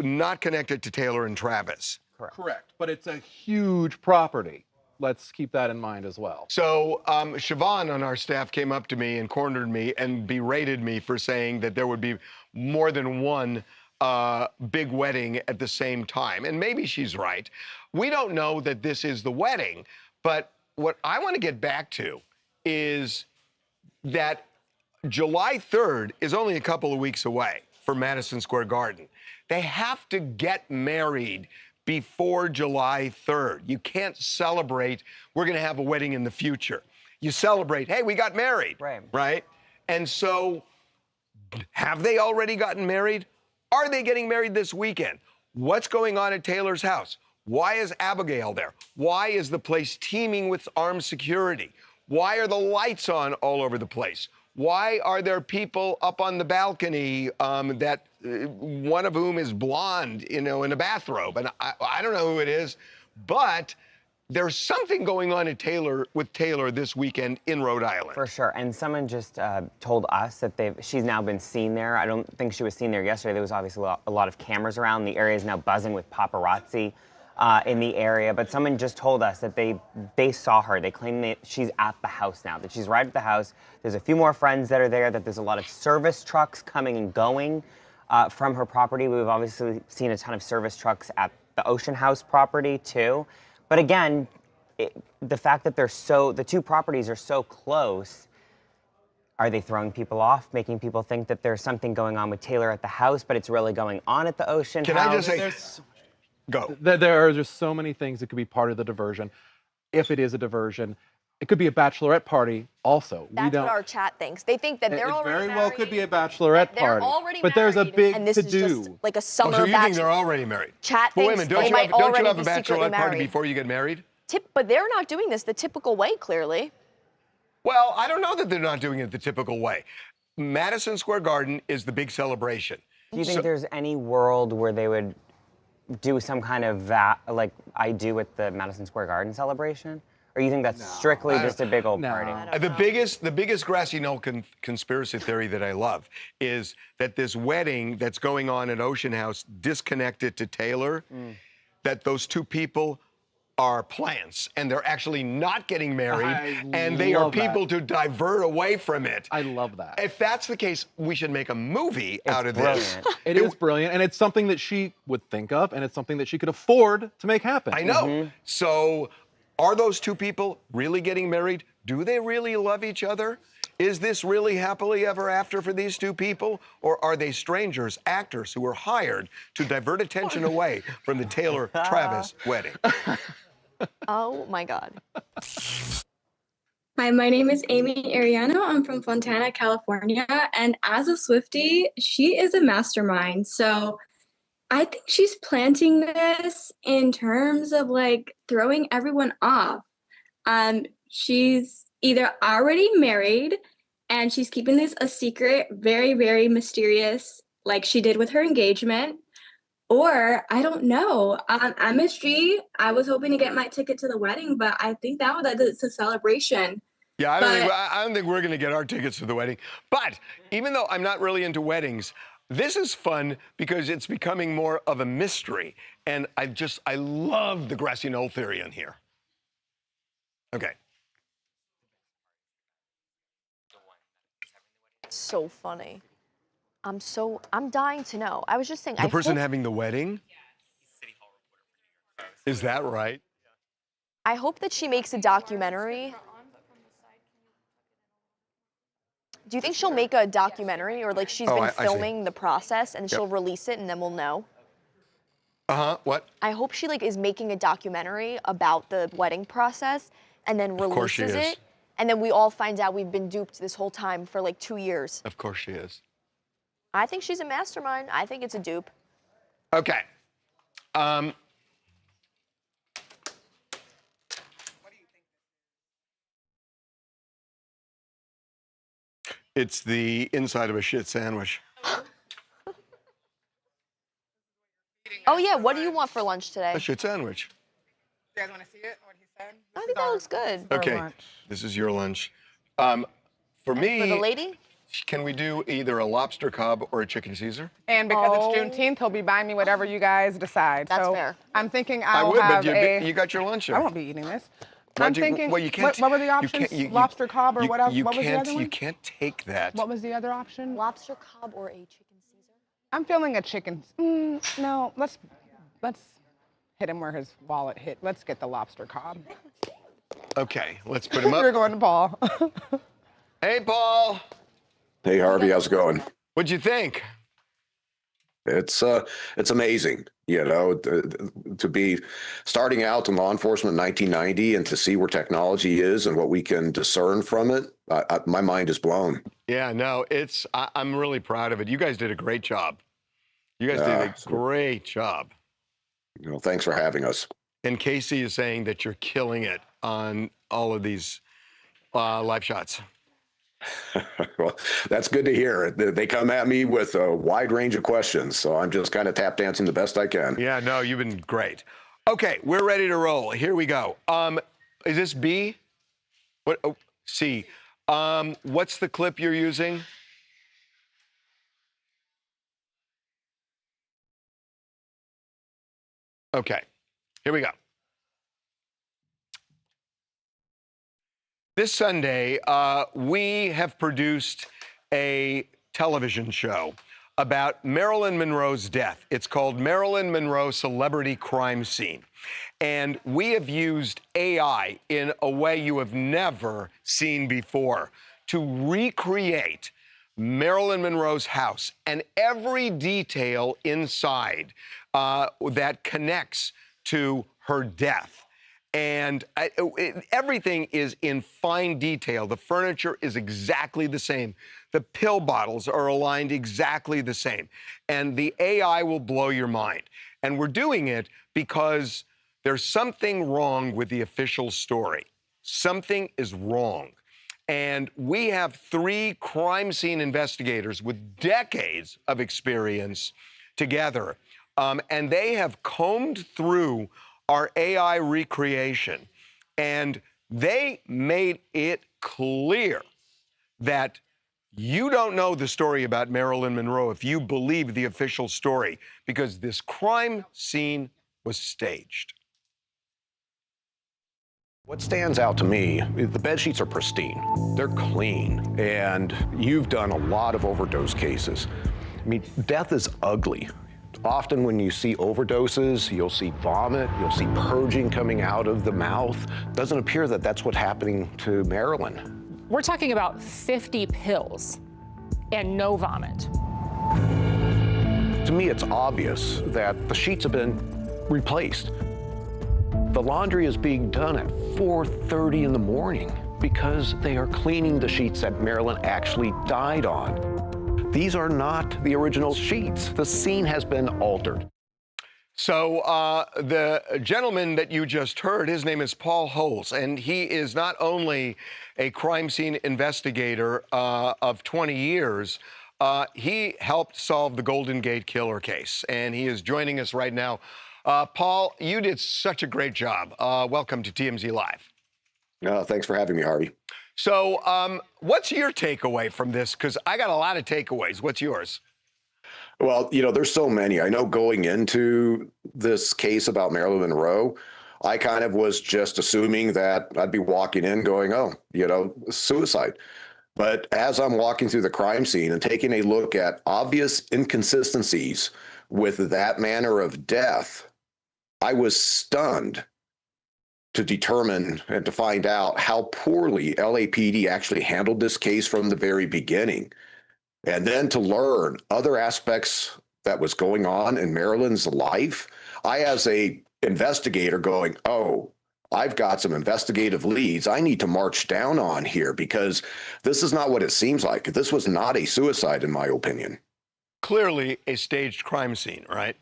not connected to Taylor and Travis. Correct. But it's a huge property. Let's keep that in mind as well. So Siobhan on our staff came up to me and cornered me and berated me for saying that there would be more than one big wedding at the same time. And maybe she's right. We don't know that this is the wedding, but what I want to get back to is that July 3rd is only a couple of weeks away for Madison Square Garden. They have to get married before July 3rd. You can't celebrate, we're going to have a wedding in the future. You celebrate, hey, we got married. Right. Right? And so Have they already gotten married? Are they getting married this weekend? What's going on at Taylor's house? Why is Abigail there? Why is the place teeming with armed security? Why are the lights on all over the place? Why are there people up on the balcony that one of whom is blonde, in a bathrobe? And I don't know who it is, but there's something going on at with Taylor this weekend in Rhode Island. For sure. And someone just told us that she's now been seen there. I don't think she was seen there yesterday. There was obviously a lot of cameras around. The area is now buzzing with paparazzi in the area. But someone just told us that they saw her. They claim that she's at the house now, that she's right at the house. There's a few more friends that are there, that there's a lot of service trucks coming and going from her property. We've obviously seen a ton of service trucks at the Ocean House property too. But again, the fact that the two properties are so close, are they throwing people off, making people think that there's something going on with Taylor at the house, but it's really going on at the Ocean House? Can I just say, go. There are just so many things that could be part of the diversion. If it is a diversion, it could be a bachelorette party also. That's what our chat thinks. They think that they're it already very married. well could be a bachelorette They're party. already but there's a married, big and this is to-do. just like a summer So you think bachelor. they're already married? Chat But wait a thinks minute, they might don't you already have a be secretly bachelorette party married. before you get married? But they're not doing this the typical way, clearly. Well, I don't know that they're not doing it the typical way. Madison Square Garden is the big celebration. Do you think there's any world where they would do some kind of like I do with the Madison Square Garden celebration? Or you think that's strictly just a big old party? The biggest grassy knoll conspiracy theory that I love is that this wedding that's going on at Ocean House disconnected to Taylor, that those two people are plants and they're actually not getting married and they are people to divert away from it. I love that. If that's the case, we should make a movie out of brilliant. this. It is brilliant, and it's something that she would think of, and it's something that she could afford to make happen. I know. So are those two people really getting married? Do they really love each other? Is this really happily ever after for these two people? Or are they strangers, actors who were hired to divert attention away from the Taylor-Travis wedding? Oh my God. Hi, my name is Amy Ariano. I'm from Fontana, California. And as a Swiftie, she is a mastermind. So I think she's planting this in terms of like throwing everyone off. She's either already married and she's keeping this a secret, very, very mysterious, like she did with her engagement. Or I don't know. MSG, I was hoping to get my ticket to the wedding, but I think it's a celebration. Yeah, I don't think we're going to get our tickets to the wedding. But even though I'm not really into weddings, this is fun because it's becoming more of a mystery. And I love the grassy knoll theory in here. Okay. So funny. I'm dying to know. I was just saying. The person having the wedding? Is that right? I hope that she makes a documentary. Do you think she'll make a documentary, or like she's been filming the process and she'll release it and then we'll know? What? I hope she like is making a documentary about the wedding process and then releases it, and then we all find out we've been duped this whole time for like 2 years. Of course she is. I think she's a mastermind. I think it's a dupe. Okay. It's the inside of a shit sandwich. Oh yeah, what do you want for lunch today? A shit sandwich. You guys want to see it? What he said? I think that looks good. Okay, this is your lunch. For me, for the lady? Can we do either a lobster cob or a chicken Caesar? And because it's Juneteenth, he'll be buying me whatever you guys decide. That's so fair. I'm thinking I I'll would, have but you got your lunch there. I won't be eating this. I'm thinking, well, you can't, what were the options? Lobster cob or whatever? What was the other one? You can't take that. What was the other option? Lobster cob or a chicken Caesar? I'm feeling a chicken. No, let's hit him where his wallet hit. Let's get the lobster cob. Okay, let's put him up. We're going to Paul. Hey, Paul. Hey, Harvey, how's it going? What'd you think? It's amazing, you know, to be starting out in law enforcement in 1990 and to see where technology is and what we can discern from it. My mind is blown. Yeah, no, I'm really proud of it. You guys did a great job. You guys did a great job. Thanks for having us. And Casey is saying that you're killing it on all of these live shots. Well, that's good to hear. They come at me with a wide range of questions, so I'm just kind of tap dancing the best I can. Yeah, no, you've been great. Okay, we're ready to roll. Here we go. Is this B? What? Oh, C. What's the clip you're using? Okay, here we go. This Sunday, we have produced a television show about Marilyn Monroe's death. It's called Marilyn Monroe Celebrity Crime Scene. And we have used AI in a way you have never seen before to recreate Marilyn Monroe's house and every detail inside that connects to her death. And everything is in fine detail. The furniture is exactly the same. The pill bottles are aligned exactly the same. And the AI will blow your mind. And we're doing it because there's something wrong with the official story. Something is wrong. And we have 3 crime scene investigators with decades of experience together. And they have combed through our AI recreation, and they made it clear that you don't know the story about Marilyn Monroe if you believe the official story, because this crime scene was staged. What stands out to me, the bed sheets are pristine. They're clean, and you've done a lot of overdose cases. I mean, death is ugly. Often when you see overdoses, you'll see vomit, you'll see purging coming out of the mouth. Doesn't appear that that's what's happening to Marilyn. We're talking about 50 pills and no vomit. To me, it's obvious that the sheets have been replaced. The laundry is being done at 4:30 in the morning because they are cleaning the sheets that Marilyn actually died on. These are not the original sheets. The scene has been altered. So the gentleman that you just heard, his name is Paul Holes, and he is not only a crime scene investigator of 20 years, he helped solve the Golden Gate Killer case, and he is joining us right now. Paul, you did such a great job. Welcome to TMZ Live. Thanks for having me, Harvey. So what's your takeaway from this? Because I got a lot of takeaways. What's yours? Well, there's so many. I know going into this case about Marilyn Monroe, I kind of was just assuming that I'd be walking in going, oh, suicide. But as I'm walking through the crime scene and taking a look at obvious inconsistencies with that manner of death, I was stunned to determine and to find out how poorly LAPD actually handled this case from the very beginning. And then to learn other aspects that was going on in Marilyn's life, I, as a investigator, going, oh, I've got some investigative leads I need to march down on here, because this is not what it seems like. This was not a suicide, in my opinion. Clearly a staged crime scene, right?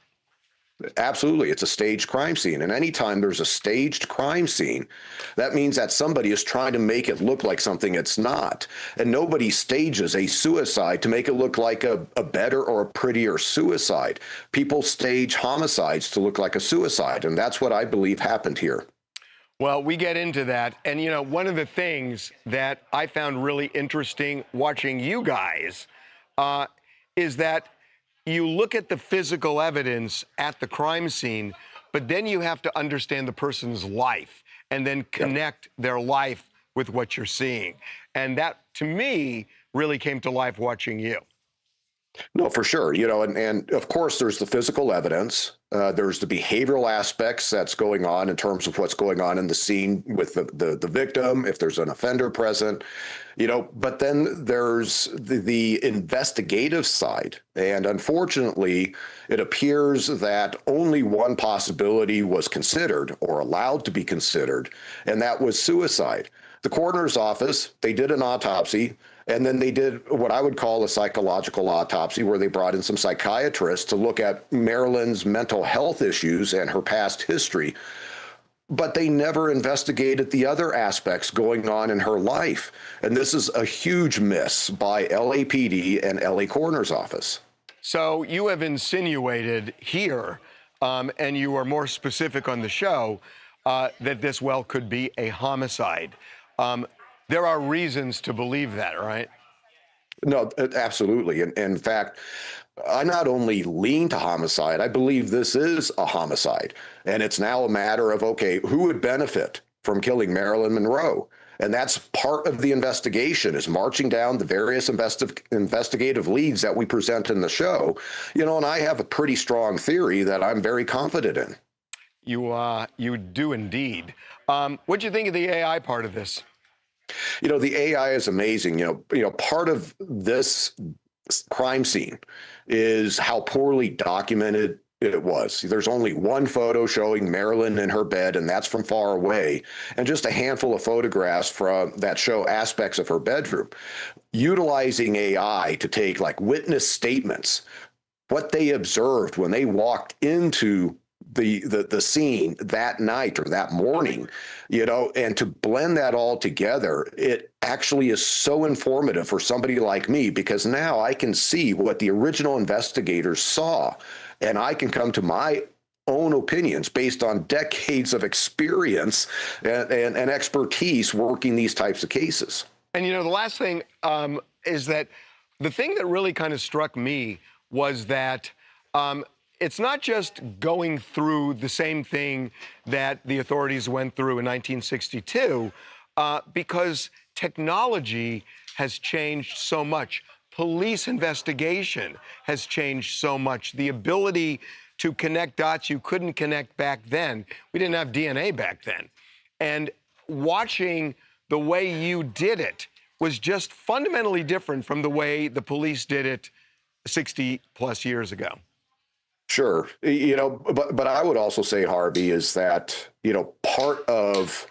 Absolutely. It's a staged crime scene. And anytime there's a staged crime scene, that means that somebody is trying to make it look like something it's not. And nobody stages a suicide to make it look like a better or a prettier suicide. People stage homicides to look like a suicide. And that's what I believe happened here. Well, we get into that. And, one of the things that I found really interesting watching you guys is that you look at the physical evidence at the crime scene, but then you have to understand the person's life and then connect their life with what you're seeing. And that, to me, really came to life watching you. No, for sure. And of course, there's the physical evidence. There's the behavioral aspects that's going on in terms of what's going on in the scene with the victim, if there's an offender present, but then there's the investigative side. And unfortunately, it appears that only one possibility was considered or allowed to be considered, and that was suicide. The coroner's office, they did an autopsy. And then they did what I would call a psychological autopsy, where they brought in some psychiatrists to look at Marilyn's mental health issues and her past history. But they never investigated the other aspects going on in her life. And this is a huge miss by LAPD and LA Coroner's Office. So you have insinuated here, and you are more specific on the show, that this well could be a homicide. There are reasons to believe that, right? No, absolutely. And in fact, I not only lean to homicide, I believe this is a homicide. And it's now a matter of, okay, who would benefit from killing Marilyn Monroe? And that's part of the investigation, is marching down the various investigative leads that we present in the show. You know, and I have a pretty strong theory that I'm very confident in. You do indeed. What do you think of the AI part of this? You know, the AI is amazing. You know, part of this crime scene is how poorly documented it was. There's only one photo showing Marilyn in her bed, and that's from far away, and just a handful of photographs from that show aspects of her bedroom. Utilizing AI to take like witness statements, what they observed when they walked into the scene that night or that morning, you know, and to blend that all together, it actually is so informative for somebody like me, because now I can see what the original investigators saw, and I can come to my own opinions based on decades of experience and expertise working these types of cases. And, you know, the last thing is that the thing that really kind of struck me was that it's not just going through the same thing that the authorities went through in 1962, because technology has changed so much. Police investigation has changed so much. The ability to connect dots you couldn't connect back then. We didn't have DNA back then. And watching the way you did it was just fundamentally different from the way the police did it 60 plus years ago. Sure. You know, but I would also say, Harvey, is that, you know, part of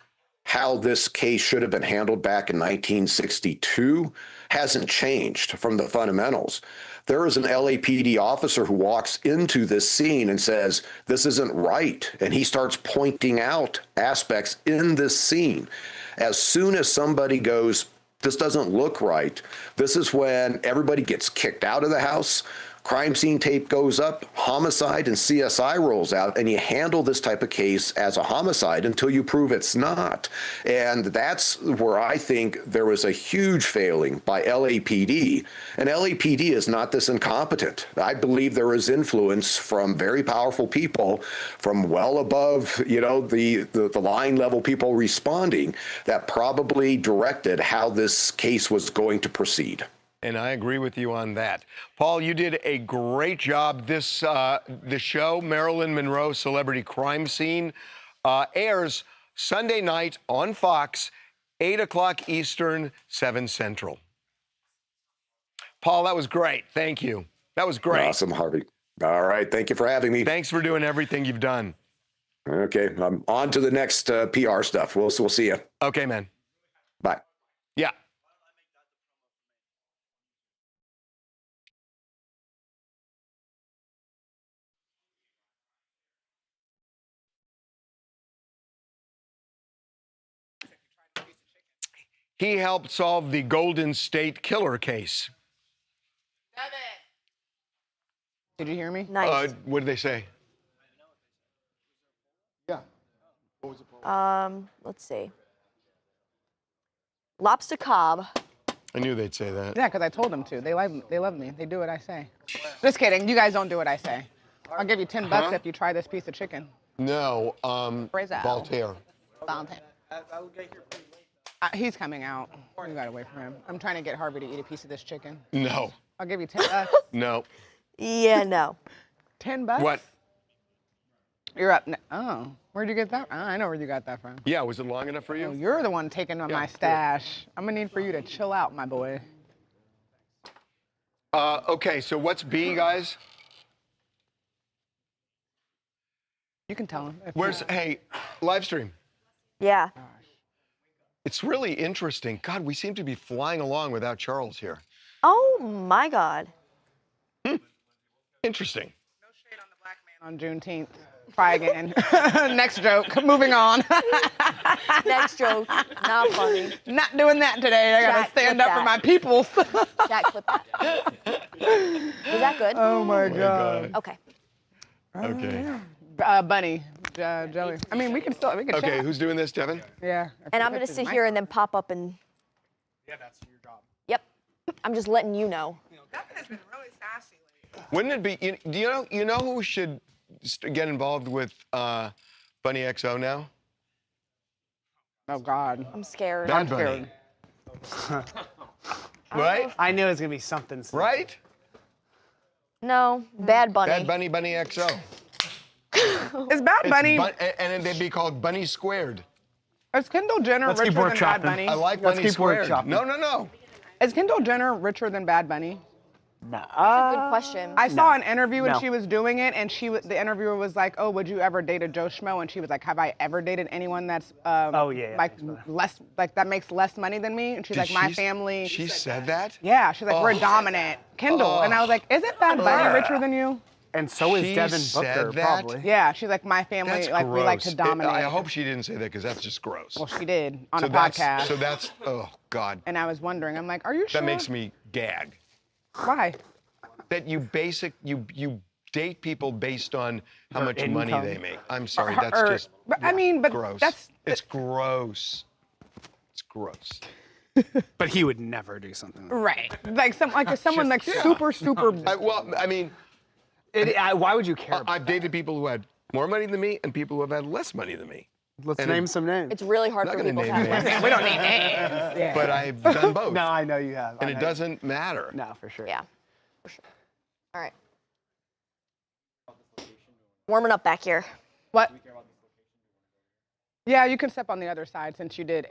how this case should have been handled back in 1962 hasn't changed from the fundamentals. There is an LAPD officer who walks into this scene and says, this isn't right. And he starts pointing out aspects in this scene. As soon as somebody goes, this doesn't look right, this is when everybody gets kicked out of the house. Crime scene tape goes up, homicide and CSI rolls out, and you handle this type of case as a homicide until you prove it's not. And that's where I think there was a huge failing by LAPD. And LAPD is not this incompetent. I believe there is influence from very powerful people from well above, you know, the line level people responding that probably directed how this case was going to proceed. And I agree with you on that. Paul, you did a great job. The show, Marilyn Monroe Celebrity Crime Scene, airs Sunday night on Fox, 8 o'clock Eastern, 7 Central. Paul, that was great. Thank you. That was great. Awesome, Harvey. All right. Thank you for having me. Thanks for doing everything you've done. Okay. I'm on to the next PR stuff. We'll see you. Okay, man. Bye. Yeah. He helped solve the Golden State Killer case. Did you hear me? Nice. What did they say? Yeah. What was it? Let's see. Lobster Cobb. I knew they'd say that. Yeah, because I told them to. They love me. They do what I say. Just kidding. You guys don't do what I say. I'll give you $10 if you try this piece of chicken. No, Brazil. Voltaire. Voltaire. He's coming out. You gotta wait for him. I'm trying to get Harvey to eat a piece of this chicken. No. I'll give you $10. No. Yeah, no. $10? What? You're up. Oh, where'd you get that? Oh, I know where you got that from. Yeah, was it long enough for you? Oh, you're the one taking on my stash. I'm gonna need for you to chill out, my boy. Okay, so what's B, guys? You can tell him. Where's, hey, live stream. Yeah. It's really interesting. God, we seem to be flying along without Charles here. Oh my God. Interesting. No shade on the black man on Juneteenth. Try again. Next joke. Moving on. Next joke. Not funny. Not doing that today. I gotta Jack, stand clip up for that. my peoples. Jack, clip that. Was that good? Oh my God. Okay. Okay. Bunny. Jelly. I mean, we can Okay, chat. who's doing this, Devin? Yeah. And I'm going to sit here and then pop up and. Yeah, that's your job. Yep. I'm just letting you know. Devin has been really sassy lately. Wouldn't it be? Do you know who should get involved with Bunny XO now? Oh God. I'm scared. Bad Bunny. Right? I knew it was gonna be something. Right? No, Bad Bunny. Bad Bunny, Bunny XO. Is Bad Bunny? And they'd be called Bunny Squared. Is Kendall Jenner Let's keep richer than Bad workshopping. Bunny? I like Let's Bunny keep Squared. workshopping. No. Is Kendall Jenner richer than Bad Bunny? No. Good question. I saw an interview when No. she was doing it, and the interviewer was like, "Oh, would you ever date a Joe Schmo?" And she was like, "Have I ever dated anyone that's Oh, yeah, like less like that makes less money than me?" And she's like, "My She- family." She said that? Yeah, she's like, "We're dominant." Kendall, and I was like, "Isn't Bad Bunny richer than you?" And so is She Devin said Booker, that? probably. Yeah, she's like, "My family, That's like gross. we like to dominate." I hope she didn't say that because that's just gross. Well, she did on so a podcast. So that's, oh God. And I was wondering, I'm like, "Are you sure?" That makes me gag. Why? That you date people based on how Their much money income. they make. I'm sorry, that's just But I mean, but gross. that's It's gross. It's gross. But he would never do something like right. Like someone like super. Well, I mean, that. Why would you care about I've dated people who had more money than me and people who have had less money than me. Let's and name some names. It's really hard I'm for not people gonna to have name less. We don't need names. Yeah. But I've done both. No, I know you have. And I it know. doesn't matter. No, for sure. Yeah, for sure. All right. Warming up back here. What? Yeah, you can step on the other side since you did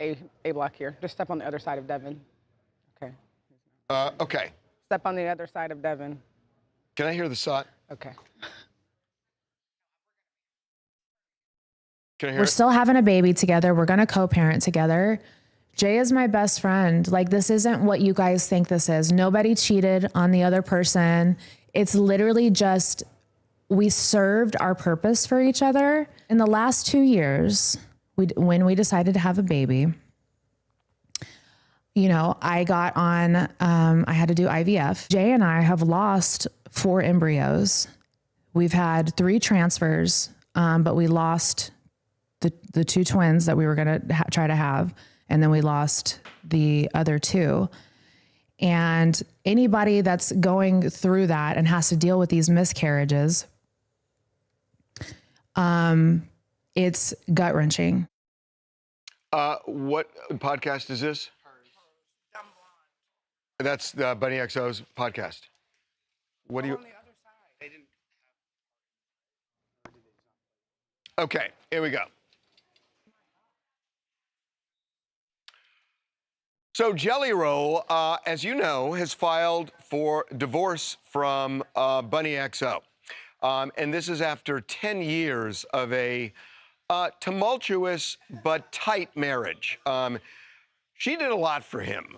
A block here. Just step on the other side of Devin. Okay. Okay. Step on the other side of Devin. Can I hear the shot? Okay. Can I hear We're it? still having a baby together. We're going to co-parent together. Jay is my best friend. Like, this isn't what you guys think this is. Nobody cheated on the other person. It's literally just, we served our purpose for each other. In the last 2 years, when we decided to have a baby, you know, I got on, I had to do IVF. Jay and I have lost 4 embryos. We've had 3 transfers, but we lost the 2 twins that we were going to try to have. And then we lost the other 2. And anybody that's going through that and has to deal with these miscarriages, it's gut wrenching. What podcast is this? That's Bunny XO's podcast. What do you? Okay, here we go. So Jelly Roll, as you know, has filed for divorce from Bunny XO. And this is after 10 years of a tumultuous but tight marriage. She did a lot for him.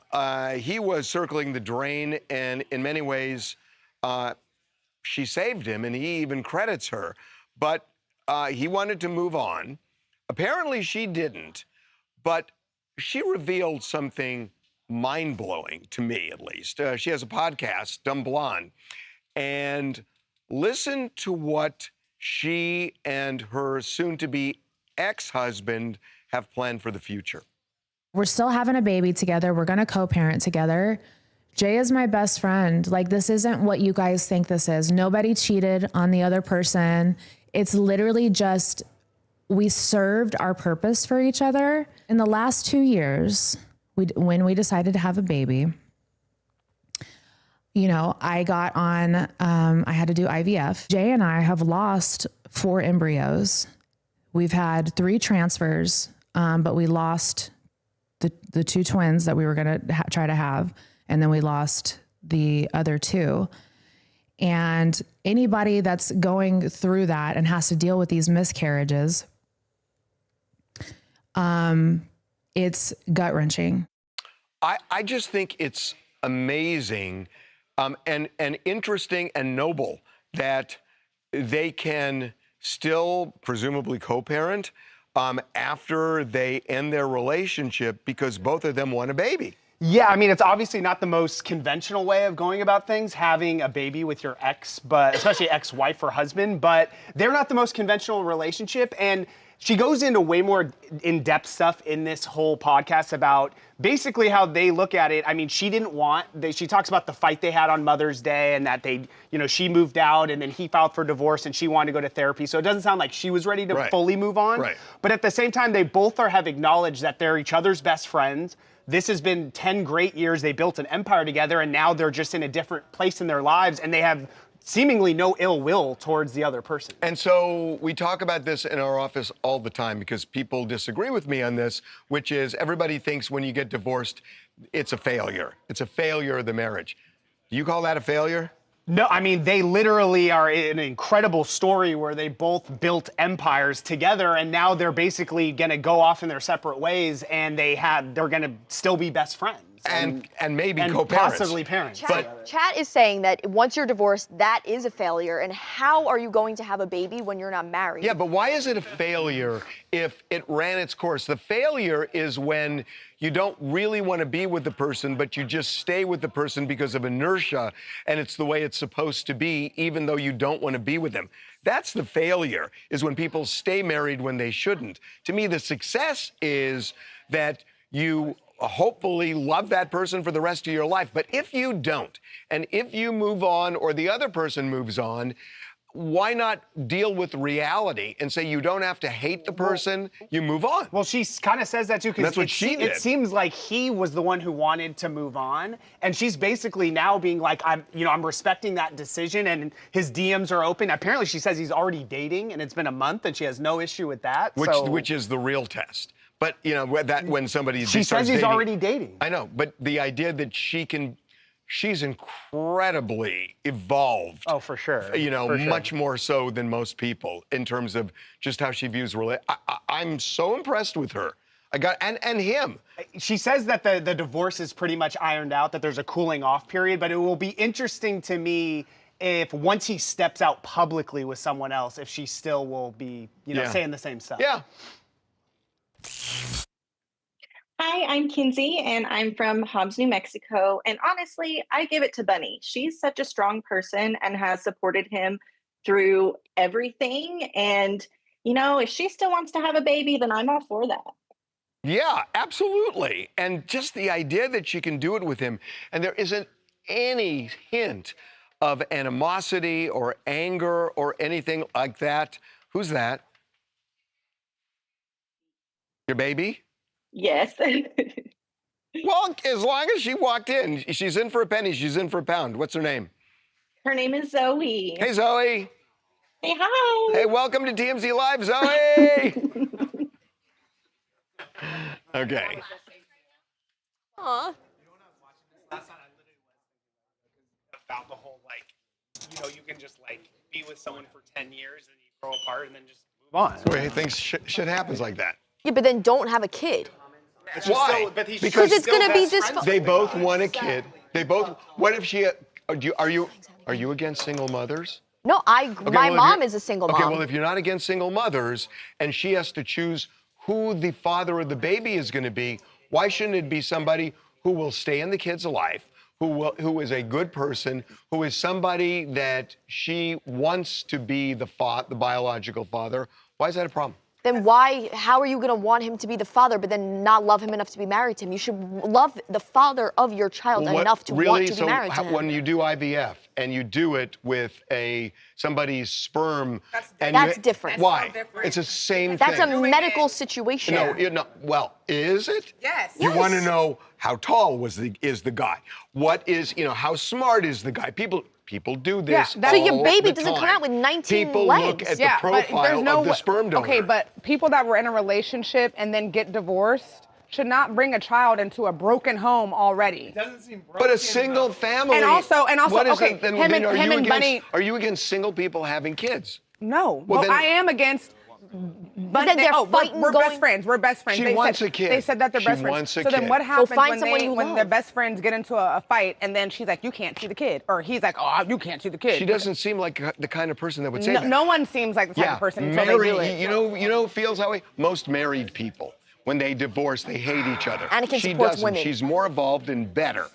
He was circling the drain, and in many ways, she saved him, and he even credits her. But he wanted to move on. Apparently, she didn't. But she revealed something mind-blowing, to me at least. She has a podcast, Dumb Blonde. And listen to what she and her soon-to-be ex-husband have planned for the future. We're still having a baby together. We're going to co-parent together. Jay is my best friend. Like, this isn't what you guys think this is. Nobody cheated on the other person. It's literally just, we served our purpose for each other. In the last 2 years, when we decided to have a baby, you know, I got on, I had to do IVF. Jay and I have lost 4 embryos. We've had 3 transfers, but we lost the 2 twins that we were going to try to have. And then we lost the other 2. And anybody that's going through that and has to deal with these miscarriages, it's gut-wrenching. I just think it's amazing and interesting and noble that they can still presumably co-parent after they end their relationship because both of them want a baby. Yeah, I mean, it's obviously not the most conventional way of going about things, having a baby with your ex, but especially ex-wife or husband, but they're not the most conventional relationship. And she goes into way more in-depth stuff in this whole podcast about basically how they look at it. I mean, she talks about the fight they had on Mother's Day and that she moved out and then he filed for divorce and she wanted to go to therapy. So it doesn't sound like she was ready to fully move on. Right. But at the same time, they both have acknowledged that they're each other's best friends. This has been 10 great years. They built an empire together and now they're just in a different place in their lives and they have seemingly no ill will towards the other person. And so we talk about this in our office all the time because people disagree with me on this, which is everybody thinks when you get divorced, it's a failure. It's a failure of the marriage. Do you call that a failure? No, I mean, they literally are an incredible story where they both built empires together and now they're basically gonna go off in their separate ways and they're gonna still be best friends. And maybe and co-parents. possibly parents. Chat is saying that once you're divorced, that is a failure. And how are you going to have a baby when you're not married? Yeah, but why is it a failure if it ran its course? The failure is when you don't really want to be with the person, but you just stay with the person because of inertia, and it's the way it's supposed to be, even though you don't want to be with them. That's the failure, is when people stay married when they shouldn't. To me, the success is that you hopefully love that person for the rest of your life. But if you don't, and if you move on or the other person moves on, why not deal with reality and say you don't have to hate the person, you move on? Well, she kind of says that too, because that's what she did. It seems like he was the one who wanted to move on, and she's basically now being like, I'm respecting that decision, and his DMs are open. Apparently, she says he's already dating, and it's been a month, and she has no issue with that. Which is the real test. But that when somebody she says he's already dating. I know, but the idea that she's incredibly evolved. Oh, for sure. Much more so than most people in terms of just how she views I'm so impressed with her. And him. She says that the divorce is pretty much ironed out, that there's a cooling off period, but it will be interesting to me if once he steps out publicly with someone else, if she still will be, saying the same stuff. Yeah. Hi, I'm Kinsey, and I'm from Hobbs, New Mexico. And honestly, I give it to Bunny. She's such a strong person and has supported him through everything. And, if she still wants to have a baby, then I'm all for that. Yeah, absolutely. And just the idea that she can do it with him, and there isn't any hint of animosity or anger or anything like that. Who's that? Your baby? Yes. Well, as long as she walked in, she's in for a penny, she's in for a pound. What's her name? Her name is Zoe. Hey, Zoe. Hey, hi. Hey, welcome to TMZ Live, Zoe. Okay. Aw. About the whole, you can just, be with someone for 10 years and you grow apart and then just move on. So hey, things shit happens like that. Yeah, but then don't have a kid. Why? Because it's going to be this. They both want a kid. What if she? Are you against single mothers? No, my mom is a single mom. Okay, well, if you're not against single mothers and she has to choose who the father of the baby is going to be, why shouldn't it be somebody who will stay in the kid's life, who is a good person, who is somebody that she wants to be the biological father? Why is that a problem? Then how are you going to want him to be the father, but then not love him enough to be married to him? You should love the father of your child enough to want to be married to him. When you do IVF and you do it with somebody's sperm, that's different. Why? It's the same thing. That's a medical situation. No, well, is it? Yes. You want to know how tall is the guy? What is, how smart is the guy? People do this. So your baby doesn't come out with 19 people legs. Look at the profile of the sperm donor. Okay, but people that were in a relationship and then get divorced should not bring a child into a broken home already. It doesn't seem broken. But a single family. And also, what is okay, it, then, him and Bunny. Are you against single people having kids? No. Well, I am against But Then they're fighting we're going- best friends. We're best friends. She They wants said, a kid. They said that they're She best friends. wants a so then kid. what happens find when someone you when love. the best friends get into a fight and then she's like, you can't see the kid, or he's like, oh, you can't see the kid. She doesn't seem like the kind of person that would say that. No one seems like the type of person until they do it. You know who feels that way? Most married people. When they divorce, they hate each other. Anakin She supports doesn't. women. She's more evolved and better.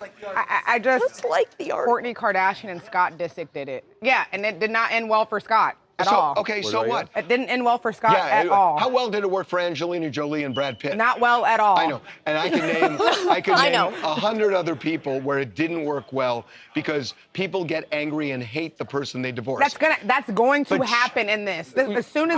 I just Just like the art. Kourtney Kardashian and Scott Disick did it. Yeah, and it did not end well for Scott at all. Okay, so what? It didn't end well for Scott at anyway, all. How well did it work for Angelina Jolie and Brad Pitt? Not well at all. I know, and I can name I know. 100 other people where it didn't work well because people get angry and hate the person they divorced. That's going to But happen in this. As soon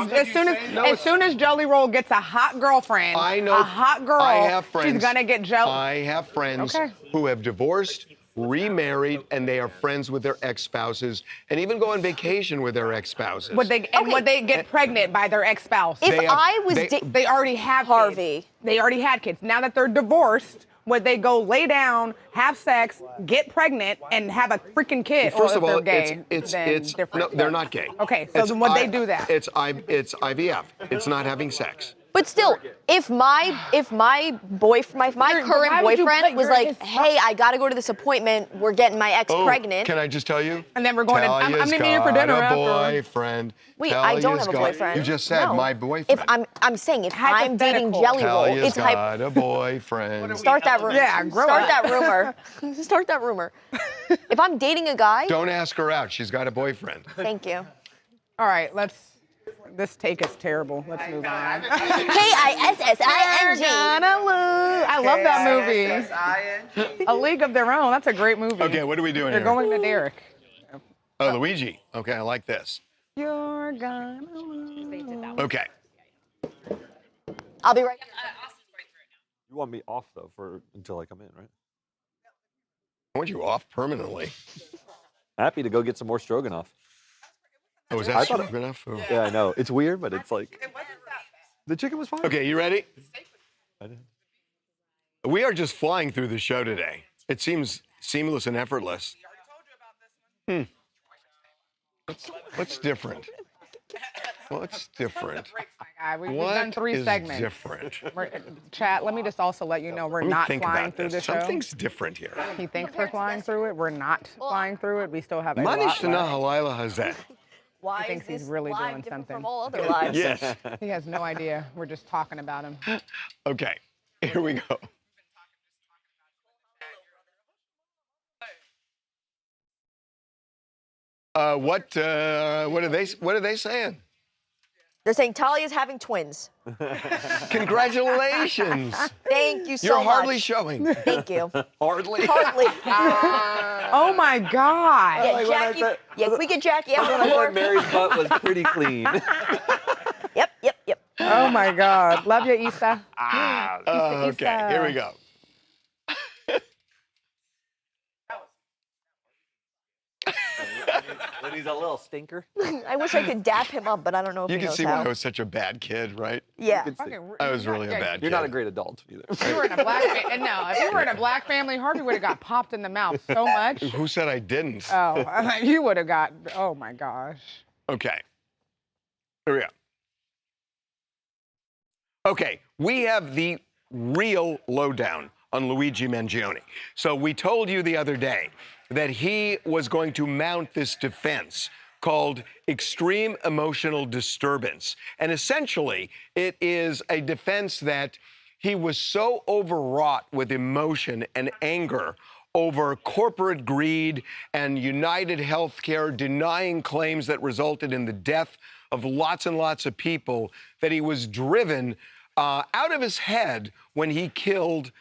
as Jelly Roll gets a hot girlfriend, I know. a hot girl, I have friends. she's gonna get jealous. I have friends Okay. who have divorced, remarried, and they are friends with their ex-spouses, and even go on vacation with their ex-spouses. Would they get pregnant by their ex-spouse? If They have- I was They already have Harvey. Kids. They already had kids. Now that they're divorced, would they go lay down, have sex, get pregnant, and have a freaking kid? First or of if all, they're gay, it's then different. no, they're not gay. Okay, so then would they do that? It's IVF. It's not having sex. But still, if my boyfriend, my current why would you boyfriend put was your like, ex- hey, I gotta go to this appointment, we're getting my ex pregnant. Can I just tell you? And then we're going to. I'm Talia's meeting you for dinner got a after. boyfriend. Wait, I don't Talia's have a got- boyfriend. You just said No. my boyfriend. If I'm saying if I'm dating Hypothetical. Jelly Roll, Talia's it's got a boyfriend. Start that rumor. Yeah, grow Start up. that rumor. Start that rumor. If I'm dating a guy, Don't ask her out. She's got a boyfriend. thank you. All right, this take is terrible. Let's move on. K-I-S-S-I-N-G. I love that movie. A League of Their Own. That's a great movie. Okay, what are we doing They're here? going to Derek. Oh, Luigi. Okay, I like this. You're gonna lose. Okay. I'll be right. You want me off though until I come in, right? I want you off permanently. Happy to go get some more stroganoff. Oh, was I that thought strong enough? Oh. Yeah, I know. It's weird, but it's like the chicken was fine. Okay, you ready? I did. We are just flying through the show today. It seems seamless and effortless. What's different? What's different? We've done 3 is segments. different? Chat, let me just also let you know we're Let me not think flying about through this. the show. Something's different here. He thinks we're flying through it. We're not flying through it. We still have a Manish lot left. Halila Hazet. Why He thinks is he's really live doing different something. from all other lives? Yes. He has no idea. We're just talking about him. Okay, here we go. What are they saying? They're saying Talia's having twins. Congratulations. Thank you so You're much. hardly showing. Thank you. Hardly. Hardly. Oh my God. Yeah, Jackie. Yeah, can we get Jackie out on the I floor? thought Mary's butt was pretty clean. Yep. Oh my God. Love you, Issa. Okay, here we go. When he's a little stinker. I wish I could dap him up, but I don't know if You he can knows see how. why I was such a bad kid, right? Yeah. I was really a bad kid. You're not a great adult either. If you were in a black if you were in a black family, Harvey would have got popped in the mouth so much. Who said I didn't? Oh, you would have got. Oh my gosh. Okay. Here we go. Okay, we have the real lowdown on Luigi Mangione. So we told you the other day that he was going to mount this defense called extreme emotional disturbance. And essentially, it is a defense that he was so overwrought with emotion and anger over corporate greed and United Healthcare denying claims that resulted in the death of lots and lots of people that he was driven out of his head when he killed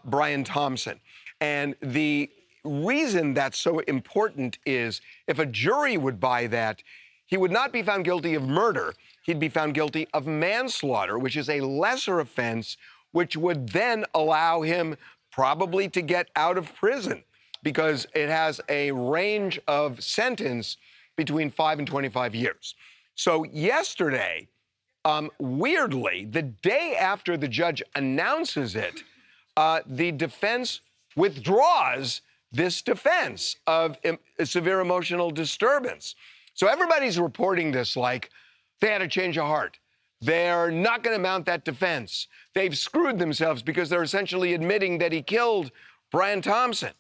Brian Thompson. And the reason that's so important is if a jury would buy that, he would not be found guilty of murder. He'd be found guilty of manslaughter, which is a lesser offense, which would then allow him probably to get out of prison because it has a range of sentence between 5 and 25 years. So yesterday, weirdly, the day after the judge announces it, the defense withdraws this defense of severe emotional disturbance. So everybody's reporting this like they had a change of heart. they're not going to mount that defense. They've screwed themselves because they're essentially admitting that he killed Brian Thompson.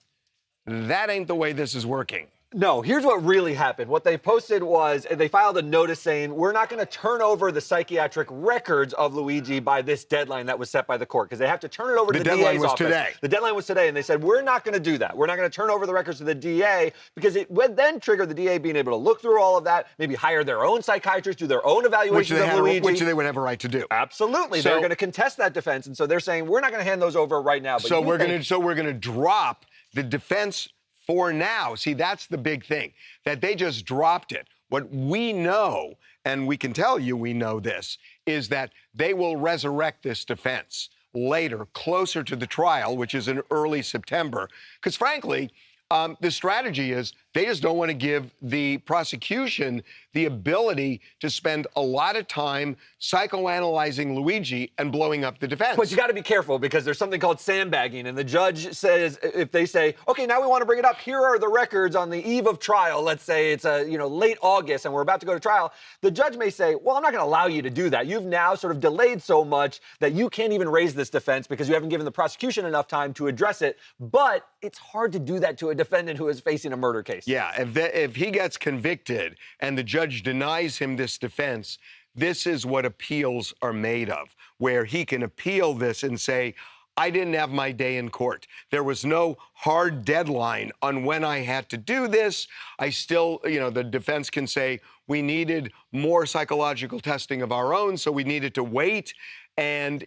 That ain't the way this is working. No, here's what really happened. What they posted was they filed a notice saying, we're not going to turn over the psychiatric records of Luigi by this deadline that was set by the court, because they have to turn it over to the DA's deadline was office. today. The deadline was today, and they said, we're not going to do that. We're not going to turn over the records to the DA, because it would then trigger the DA being able to look through all of that, maybe hire their own psychiatrist, do their own evaluation of Luigi. Which they would have a right to do. Absolutely. So, they're going to contest that defense, and so they're saying, we're not going to hand those over right now. But so we're going to drop the defense for now. See, that's the big thing, that they just dropped it. What we know, and we can tell you we know this, is that they will resurrect this defense later, closer to the trial, which is in early September. Because frankly, the strategy is they just don't want to give the prosecution the ability to spend a lot of time psychoanalyzing Luigi and blowing up the defense. But you got to be careful, because there's something called sandbagging, and the judge says, if they say, okay, now we want to bring it up, here are the records on the eve of trial. Let's say it's late August and we're about to go to trial. The judge may say, well, I'm not going to allow you to do that. You've now sort of delayed so much that you can't even raise this defense because you haven't given the prosecution enough time to address it. But it's hard to do that to a defendant who is facing a murder case. Yeah, if he gets convicted and the judge denies him this defense, this is what appeals are made of, where he can appeal this and say, I didn't have my day in court. There was no hard deadline on when I had to do this. I still, the defense can say, we needed more psychological testing of our own, so we needed to wait. And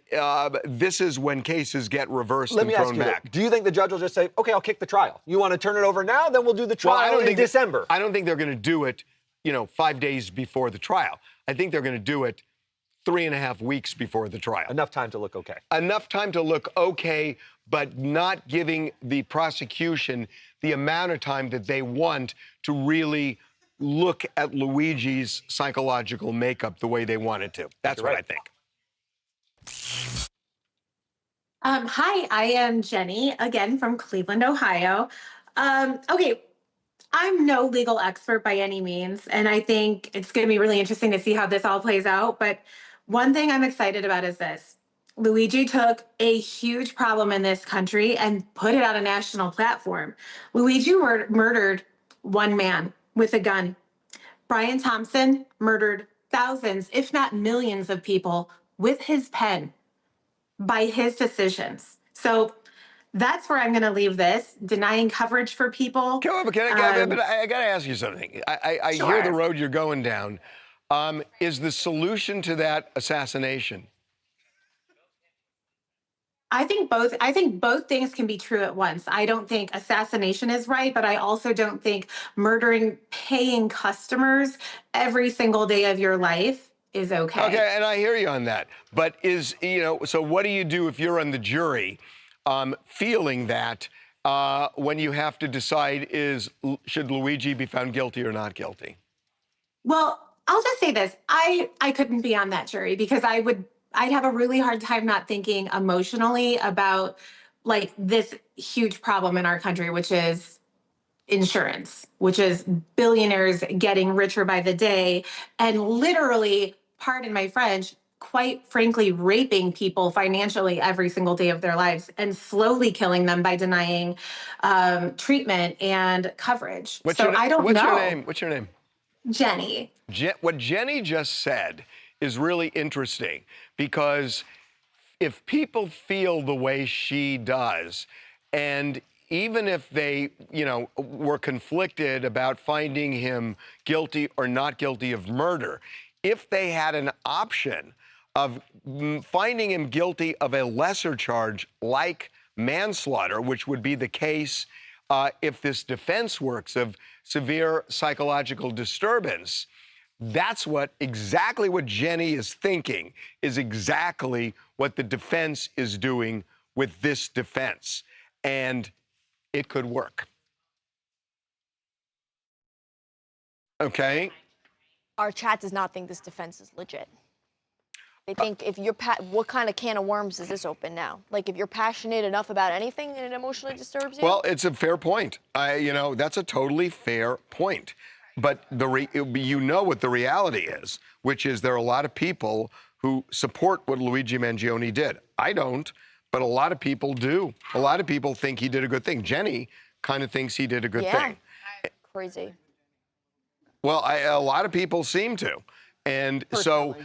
this is when cases get reversed and thrown back. Do you think the judge will just say, okay, I'll kick the trial? You want to turn it over now? Then we'll do the trial in December. I don't think they're going to do it, 5 days before the trial. I think they're going to do it 3.5 weeks before the trial. Enough time to look okay. Enough time to look okay, but not giving the prosecution the amount of time that they want to really look at Luigi's psychological makeup the way they want it to. That's what I think. Hi, I am Jenny, again from Cleveland, Ohio. Okay, I'm no legal expert by any means, and I think it's going to be really interesting to see how this all plays out. But one thing I'm excited about is this. Luigi took a huge problem in this country and put it on a national platform. Luigi murdered one man with a gun. Brian Thompson murdered thousands, if not millions of people with his pen by his decisions. So that's where I'm going to leave this, denying coverage for people. But I got to ask you something. I hear the road you're going down. Is the solution to that assassination? I think both things can be true at once. I don't think assassination is right, but I also don't think murdering paying customers every single day of your life is okay. Okay, and I hear you on that. But so what do you do if you're on the jury feeling that when you have to decide should Luigi be found guilty or not guilty? Well, I'll just say this. I couldn't be on that jury because I'd have a really hard time not thinking emotionally about like this huge problem in our country, which is insurance, which is billionaires getting richer by the day and literally, pardon my French, quite frankly, raping people financially every single day of their lives and slowly killing them by denying treatment and coverage. I don't know. What's your name? Jenny. What Jenny just said is really interesting because if people feel the way she does, and even if they, were conflicted about finding him guilty or not guilty of murder, if they had an option of finding him guilty of a lesser charge like manslaughter, which would be the case if this defense works of severe psychological disturbance, that's exactly what Jenny is thinking is exactly what the defense is doing with this defense. And it could work. Okay? Our chat does not think this defense is legit. They think if you're, what kind of can of worms does this open now? Like if you're passionate enough about anything and it emotionally disturbs you? Well, it's a fair point. That's a totally fair point. But what the reality is, which is there are a lot of people who support what Luigi Mangione did. I don't, but a lot of people do. A lot of people think he did a good thing. Jenny kind of thinks he did a good thing. Crazy. Well, a lot of people seem to. And so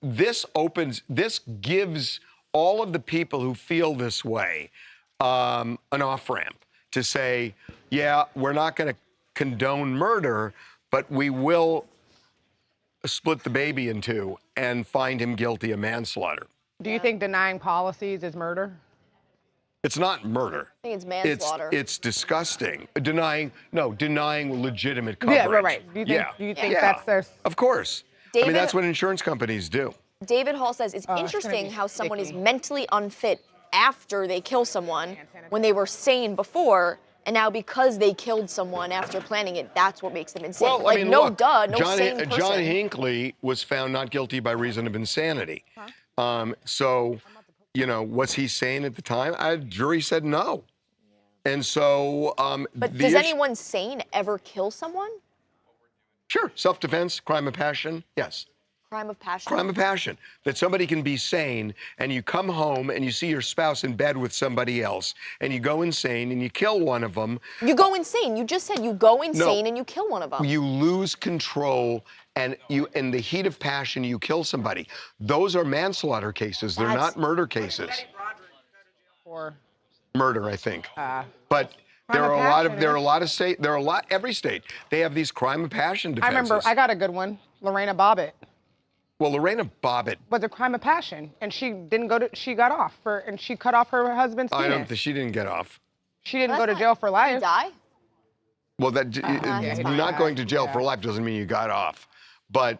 this gives all of the people who feel this way an off-ramp to say, yeah, we're not going to condone murder, but we will split the baby in two and find him guilty of manslaughter. Do you think denying policies is murder? It's not murder. I think it's manslaughter. It's disgusting. Denying legitimate coverage. Yeah, right. Do you think that's their... Of course. I David- mean, that's what insurance companies do. David Hall says it's interesting how someone is mentally unfit after they kill someone when they were sane before, and now because they killed someone after planning it, that's what makes them insane. Well, like, I mean, no look, sane person. John Hinckley was found not guilty by reason of insanity. So, you know, was he sane at the time? A jury said no. And so, But does anyone sane ever kill someone? Sure, self-defense, crime of passion, yes. Crime of passion? Crime of passion. That somebody can be sane and you come home and you see your spouse in bed with somebody else and you go insane and you kill one of them. You go insane. You just said you go insane and you kill one of them. You lose control and you, in the heat of passion, you kill somebody. Those are manslaughter cases. They're not murder cases. Or murder, I think. But there are every state, they have these crime of passion defenses. I remember, I got a good one, Lorena Bobbitt. Well, Lorena Bobbitt was a crime of passion, and she got off and she cut off her husband's penis. I don't think she didn't get off. She didn't go to jail for life. Did he die? Well, not going to jail for life doesn't mean you got off. But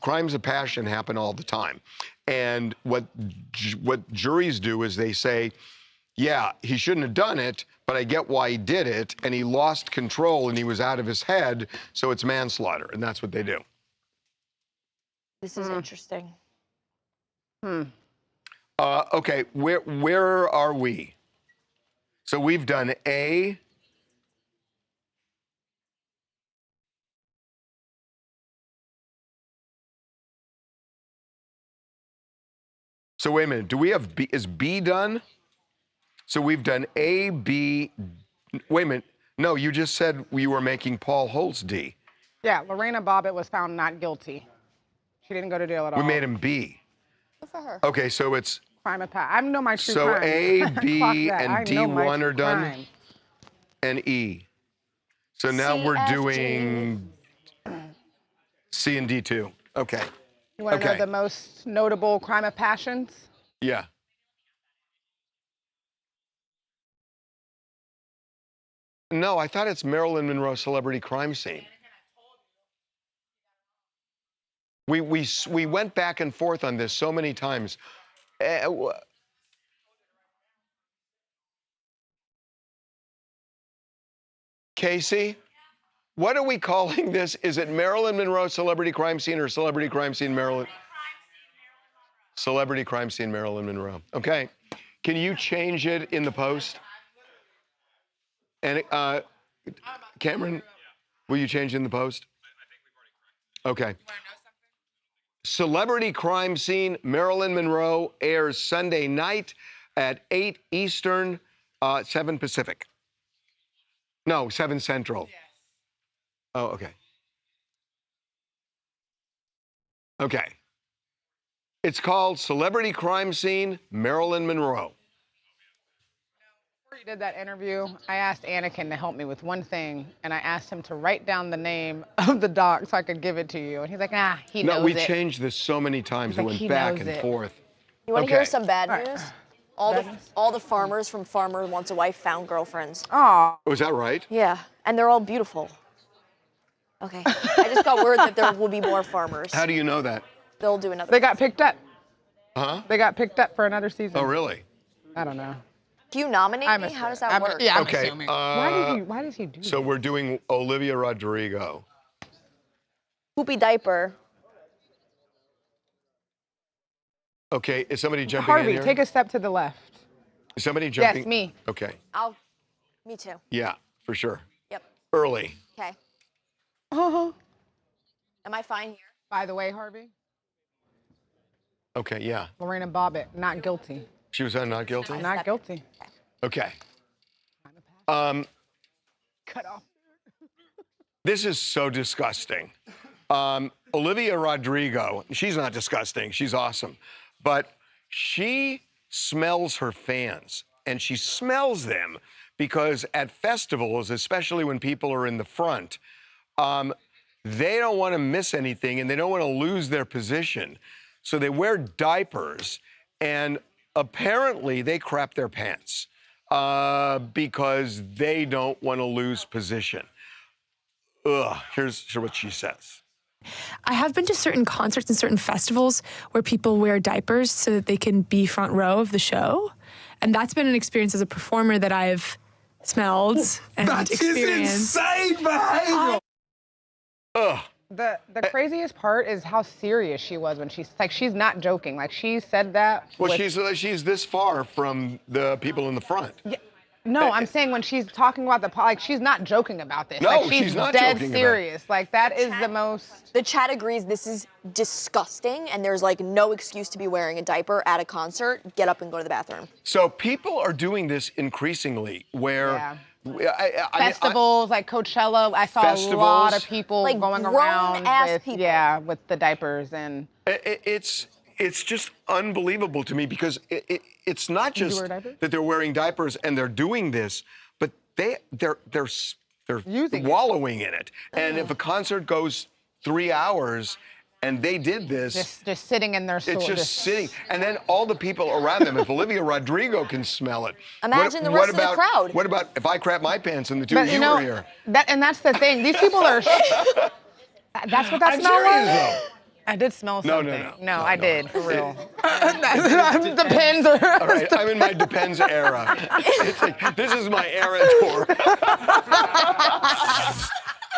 crimes of passion happen all the time. And what juries do is they say, yeah, he shouldn't have done it, but I get why he did it, and he lost control and he was out of his head, so it's manslaughter, and that's what they do. This is interesting. Okay, where are we? So we've done A. So wait a minute, do we have B? Is B done? So we've done A, B. Wait a minute. No, you just said we were making Paul Holtz D. Yeah, Lorena Bobbitt was found not guilty. She didn't go to jail at all. We made him B. Good for her. Okay, so it's... Crime of passion. I know my true so crime. A, B, and D1 are done, crime. and E. So now we're doing C and D2. Okay. You want to know the most notable crime of passions? Yeah. No, I thought it's Marilyn Monroe celebrity crime scene. We went back and forth on this so many times. Casey, what are we calling this? Is it Marilyn Monroe celebrity crime scene or celebrity crime scene Marilyn? Celebrity crime scene Marilyn Monroe. Okay. Can you change it in the post? And Cameron, will you change in the post? Okay. Celebrity crime scene Marilyn Monroe airs Sunday night at 8 Eastern, 7 Pacific. No, 7 Central. Yes. Oh, okay. Okay. It's called Celebrity Crime Scene Marilyn Monroe. Before you did that interview, I asked Anakin to help me with one thing, and I asked him to write down the name of the dog so I could give it to you. And he's like, he knows it. No, we changed this so many times. It went back and forth. You want to hear some bad news? All the farmers from Farmer Wants a Wife found girlfriends. Oh. Was that right? Yeah, and they're all beautiful. Okay. I just got word that there will be more farmers. How do you know that? They'll do another. They got picked up. Huh? They got picked up for another season. Oh, really? I don't know. Do you nominate me? How does that work? Yeah, I'm Okay. assuming. Why does he do So we're doing Olivia Rodrigo. Poopy diaper. Okay, is somebody jumping Harvey, in here? take a step to the left. Is somebody jumping? Yes, me. Okay. Me too. Yeah, for sure. Yep. Early. Okay. Uh-huh. Am I fine here? By the way, Harvey. Okay, yeah. Lorena Bobbitt, not guilty. She was not guilty? Not guilty. Okay. Cut off. This is so disgusting. Olivia Rodrigo, she's not disgusting, she's awesome. But she smells her fans, and she smells them because at festivals, especially when people are in the front, they don't want to miss anything and they don't want to lose their position. So they wear diapers, and apparently they crap their pants because they don't want to lose position. Ugh, here's what she says. I have been to certain concerts and certain festivals where people wear diapers so that they can be front row of the show. And that's been an experience as a performer that I've smelled and experienced. Insane behavior. Ugh. The craziest part is how serious she was when she's not joking. Like, she said that. Well, she's this far from the people in the front. Yeah. No, I'm saying when she's talking about she's not joking about this. No, like, she's not dead joking about it. serious. Like, that is the most. The chat agrees this is disgusting, and there's like no excuse to be wearing a diaper at a concert. Get up and go to the bathroom. So people are doing this increasingly where. Yeah. Festivals like Coachella, I saw a lot of people like going grown-ass around with people. with the diapers and. It's just unbelievable to me because it's not Did you just wear a diaper? that they're wearing diapers and they're doing this, but they're using wallowing in it. And if a concert goes 3 hours and they did this, just sitting in their it's just sitting. And then all the people around them, if Olivia Rodrigo can smell it. Imagine the rest of the crowd. What about if I crap my pants and the two of you were here? That's the thing. These people are. That's what that I'm smell serious, was? though. I did smell No, something. no. I did, for real. Depends. All right, I'm in my Depends era. It's like, this is my era tour.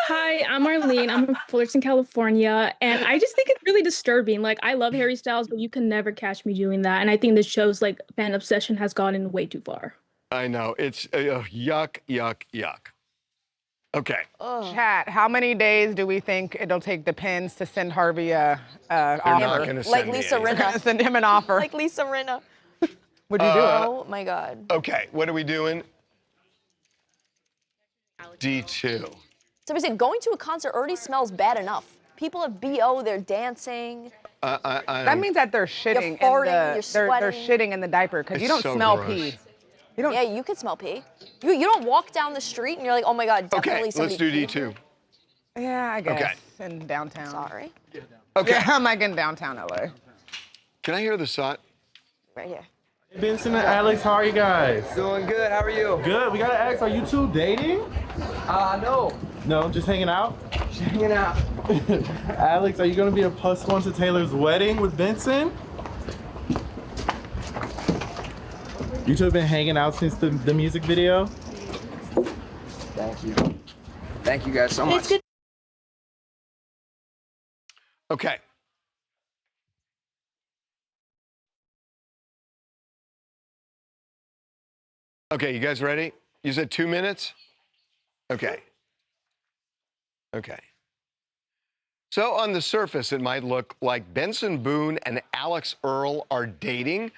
Hi, I'm Arlene. I'm from Fullerton, California, and I just think it's really disturbing. Like, I love Harry Styles, but you can never catch me doing that. And I think this shows like fan obsession has gotten way too far. I know. It's yuck, yuck, yuck. Okay. Chat, how many days do we think it'll take the Pens to send Harvey a offer? not gonna send Like me Lisa anything. Rinna. Send him an offer. Like Lisa Rinna. Would you do it? Oh my God. Okay, what are we doing? D2. So we said going to a concert already smells bad enough. People have BO, they're dancing. That means that they're shitting farting, in you're they're sweating. shitting in the diaper because you It's don't so smell gross. pee. You don't. Yeah, you could smell pee. You don't walk down the street and you're like, oh my God, definitely Okay, somebody let's do peed. D2. Yeah, I guess. Okay. In downtown. Sorry. Okay. Yeah, I'm like in downtown LA. Can I hear the SOT? Right here. Benson and Alex, how are you guys? Doing good. How are you? Good. We gotta ask, are you two dating? No. No, just hanging out? Just hanging out. Alex, are you gonna be a +1 to Taylor's wedding with Benson? You two have been hanging out since the music video? Thank you. Thank you guys so much. Okay. Okay, you guys ready? You said 2 minutes? Okay. Okay. So on the surface, it might look like Benson Boone and Alex Earl are dating.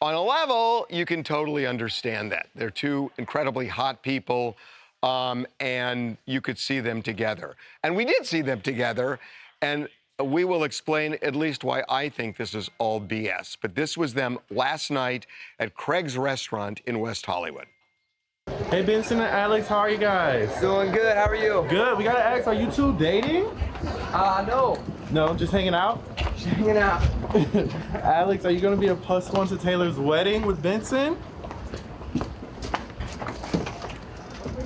On a level, you can totally understand that. They're two incredibly hot people, and you could see them together. And we did see them together, and we will explain at least why I think this is all BS. But this was them last night at Craig's Restaurant in West Hollywood. Hey Benson and Alex, how are you guys? Doing good. How are you? Good. We gotta ask, are you two dating? No. No, just hanging out? Just hanging out. Alex, are you gonna be a +1 to Taylor's wedding with Benson?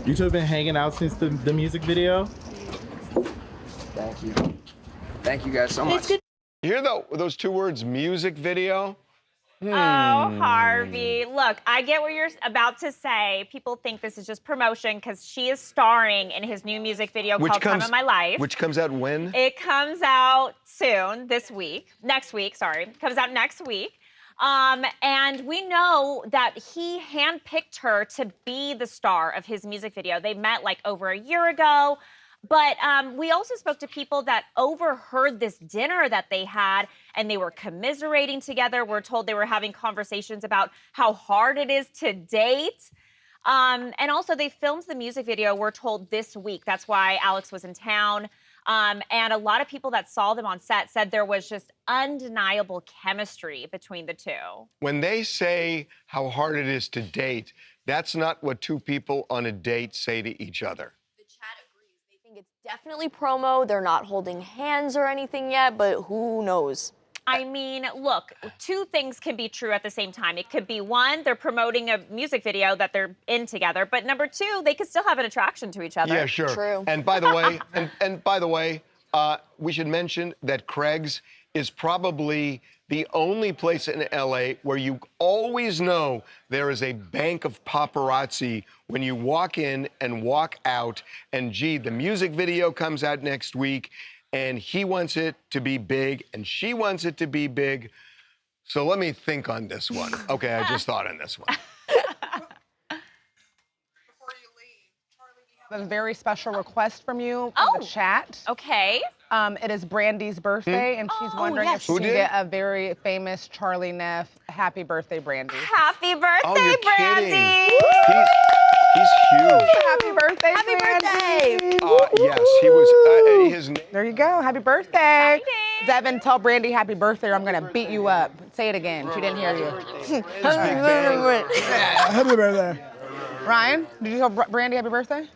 You two have been hanging out since the music video? Thank you. Thank you guys so much. You hear those two words, music video? Oh, Harvey. Look, I get what you're about to say. People think this is just promotion because she is starring in his new music video called Time of My Life. Which comes out when? It comes out soon, next week, sorry. It comes out next week. And we know that he handpicked her to be the star of his music video. They met like over a year ago. But we also spoke to people that overheard this dinner that they had, and they were commiserating together. We're told they were having conversations about how hard it is to date. And also, they filmed the music video, we're told, this week. That's why Alex was in town. And a lot of people that saw them on set said there was just undeniable chemistry between the two. When they say how hard it is to date, that's not what two people on a date say to each other. I think it's definitely promo. They're not holding hands or anything yet, but who knows? I mean, look, two things can be true at the same time. It could be one, they're promoting a music video that they're in together, but number two, they could still have an attraction to each other. Yeah, sure. True. And by the way, and by the way, we should mention that Craig's is probably the only place in LA where you always know there is a bank of paparazzi when you walk in and walk out. And gee, the music video comes out next week, and he wants it to be big, and she wants it to be big. So let me think on this one. Okay, I just thought on this one. A very special request from you from the chat. Okay. It is Brandy's birthday, and she's wondering if she Who can did? get a very famous Charlie Neff happy birthday, Brandy. Happy birthday, Oh, you're Brandy! kidding. He's huge. Happy birthday, Happy Brandy. birthday! Yes, he was. His name. There you go. Happy birthday. Devin, tell Brandy happy birthday or I'm going to beat you up. Say it again. She didn't hear you. Happy birthday. Ryan, did you tell Brandy happy birthday?